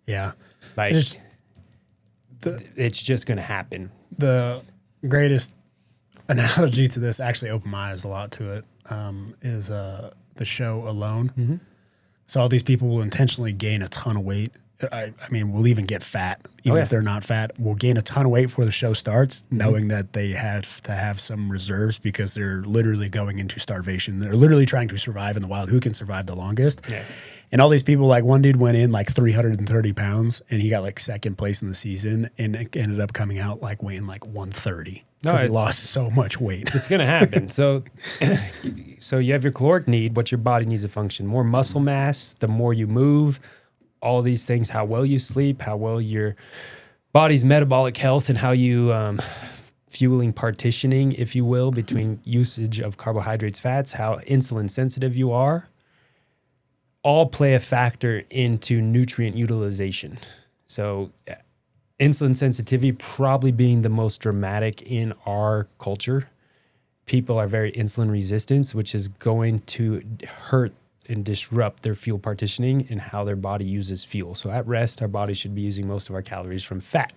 Yeah. Like, it's just going to happen. The greatest analogy to this actually opened my eyes a lot to it, is the show Alone. Mm-hmm. So all these people will intentionally gain a ton of weight. I mean, we'll even get fat, even if they're not fat. We'll gain a ton of weight before the show starts, knowing that they have to have some reserves because they're literally going into starvation. They're literally trying to survive in the wild. Who can survive the longest? Yeah. And all these people, like one dude went in like 330 pounds and he got like second place in the season and ended up coming out like weighing like 130 because he lost so much weight. It's going to happen. So you have your caloric need, what your body needs to function. More muscle mass, the more you move, all these things, how well you sleep, how well your body's metabolic health and how you fueling partitioning, if you will, between usage of carbohydrates, fats, how insulin sensitive you are, all play a factor into nutrient utilization. So insulin sensitivity probably being the most dramatic in our culture. People are very insulin resistant, which is going to hurt and disrupt their fuel partitioning and how their body uses fuel. So at rest, our body should be using most of our calories from fat.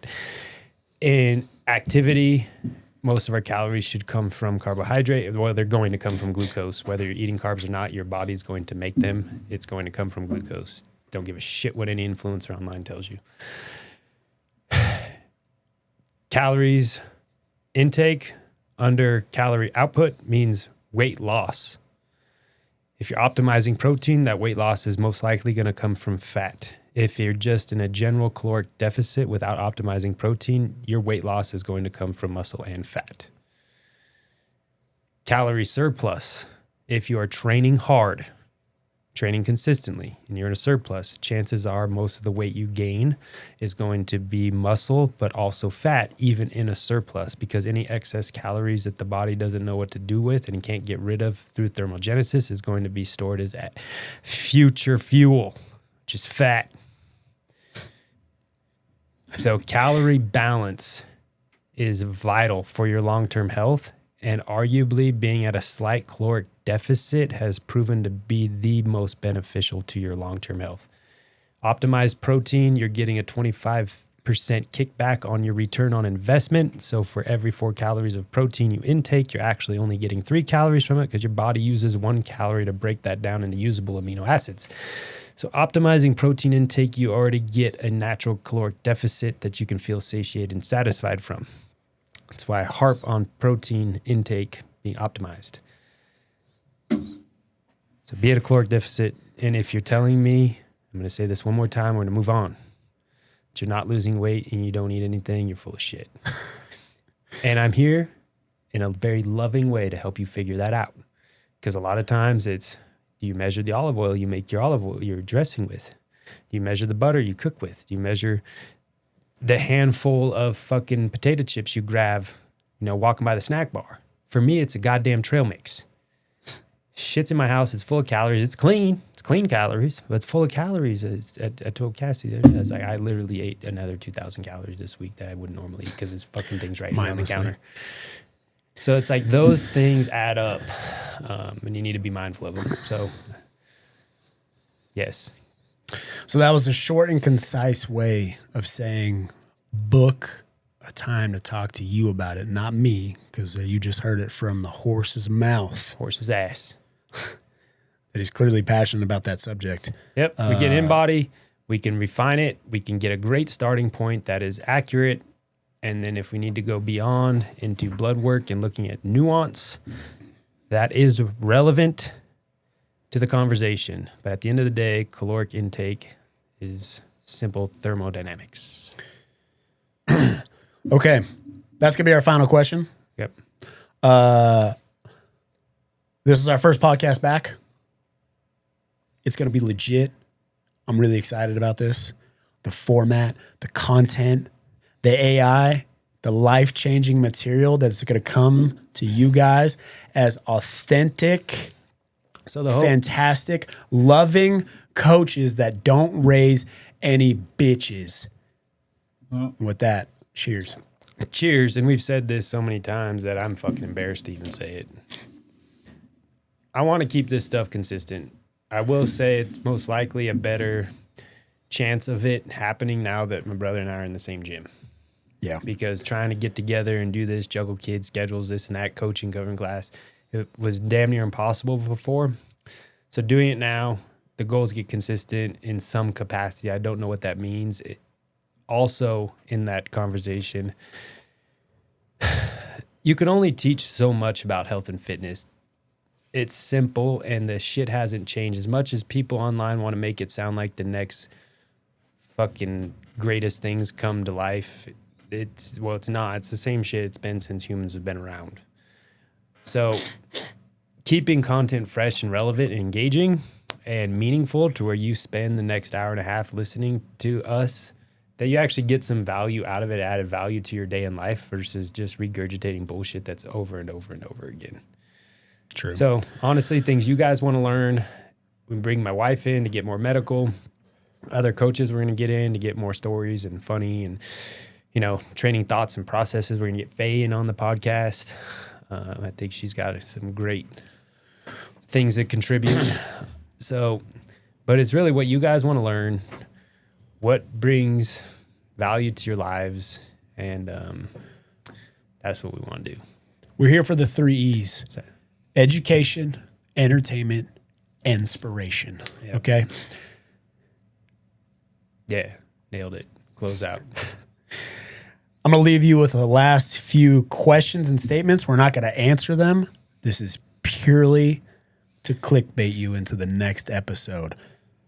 In activity, most of our calories should come from carbohydrate. Well, they're going to come from glucose. Whether you're eating carbs or not, your body's going to make them. It's going to come from glucose. Don't give a shit what any influencer online tells you. Calories intake under calorie output means weight loss. If you're optimizing protein, that weight loss is most likely going to come from fat. If you're just in a general caloric deficit without optimizing protein, your weight loss is going to come from muscle and fat. Calorie surplus. If you are training hard, training consistently, and you're in a surplus, chances are most of the weight you gain is going to be muscle, but also fat, even in a surplus, because any excess calories that the body doesn't know what to do with and can't get rid of through thermogenesis is going to be stored as future fuel, which is fat. So calorie balance is vital for your long-term health, and arguably being at a slight caloric deficit has proven to be the most beneficial to your long-term health. Optimized protein, you're getting a 25% kickback on your return on investment. So for every 4 calories of protein you intake, you're actually only getting 3 calories from it because your body uses 1 calorie to break that down into usable amino acids. So optimizing protein intake, you already get a natural caloric deficit that you can feel satiated and satisfied from. That's why I harp on protein intake being optimized. So be at a caloric deficit. And if you're telling me, I'm going to say this one more time, we're going to move on, that you're not losing weight and you don't eat anything, you're full of shit. And I'm here in a very loving way to help you figure that out. Because a lot of times it's, do you measure the olive oil you make your olive oil, your dressing with? Do you measure the butter you cook with? Do you measure the handful of fucking potato chips you grab, walking by the snack bar? For me, it's a goddamn trail mix. Shit's in my house. It's full of calories. It's clean. It's clean calories, but it's full of calories. I told Cassie the other day, I was like, I literally ate another 2,000 calories this week that I wouldn't normally eat because this fucking thing's right here on the counter. So it's like those things add up, and you need to be mindful of them. So, yes. So that was a short and concise way of saying book a time to talk to you about it, not me, because you just heard it from the horse's mouth. Horse's ass. That he's clearly passionate about that subject. Yep. We get in body. We can refine it. We can get a great starting point that is accurate. And then if we need to go beyond into blood work and looking at nuance, that is relevant to the conversation. But at the end of the day, caloric intake is simple thermodynamics. Okay. That's going to be our final question. Yep. This is our first podcast back. It's going to be legit. I'm really excited about this. The format, the content, the AI, the life-changing material that's going to come to you guys as authentic, fantastic, loving coaches that don't raise any bitches. With that, cheers. Cheers. And we've said this so many times that I'm fucking embarrassed to even say it. I want to keep this stuff consistent. I will say it's most likely a better chance of it happening now that my brother and I are in the same gym. Yeah. Because trying to get together and do this, juggle kids, schedules, this and that, coaching, covering class, it was damn near impossible before. So doing it now, the goals get consistent in some capacity. I don't know what that means. Also, in that conversation, you can only teach so much about health and fitness. it's simple and the shit hasn't changed. As much as people online want to make it sound like the next fucking greatest things come to life, it's not. It's the same shit it's been since humans have been around. So keeping content fresh and relevant and engaging and meaningful to where you spend the next hour and a half listening to us, that you actually get some value out of it, added value to your day in life versus just regurgitating bullshit that's over and over and over again. True. So honestly, things you guys want to learn, we bring my wife in to get more medical, other coaches we're going to get in to get more stories and funny and, you know, training thoughts and processes. We're going to get Faye in on the podcast. I think she's got some great things that contribute. So, but it's really what you guys want to learn, what brings value to your lives, and that's what we want to do. We're here for the 3 E's. So, Education, entertainment, inspiration. Yep. Okay? yeah, nailed it. Close out. I'm going to leave you with the last few questions and statements. We're not going to answer them. This is purely to clickbait you into the next episode.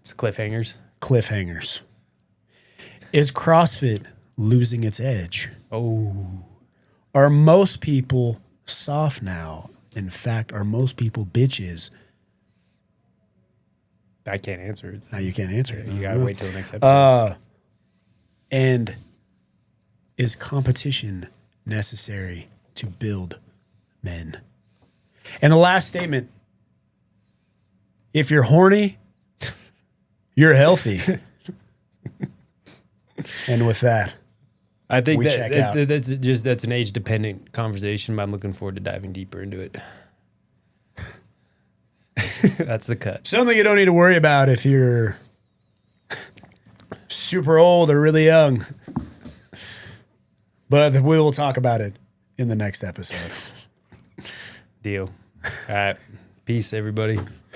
It's cliffhangers. Cliffhangers. Is CrossFit losing its edge? Oh, Are most people soft now? In fact, are most people bitches? I can't answer it. Now you can't answer it. You got to wait till the next episode. And is competition necessary to build men? And the last statement, if you're horny, you're healthy. And with that, I think we check out. that's an age dependent conversation, but I'm looking forward to diving deeper into it. That's the cut. Something you don't need to worry about if you're super old or really young. But we will talk about it in the next episode. Deal. All right. Peace, everybody.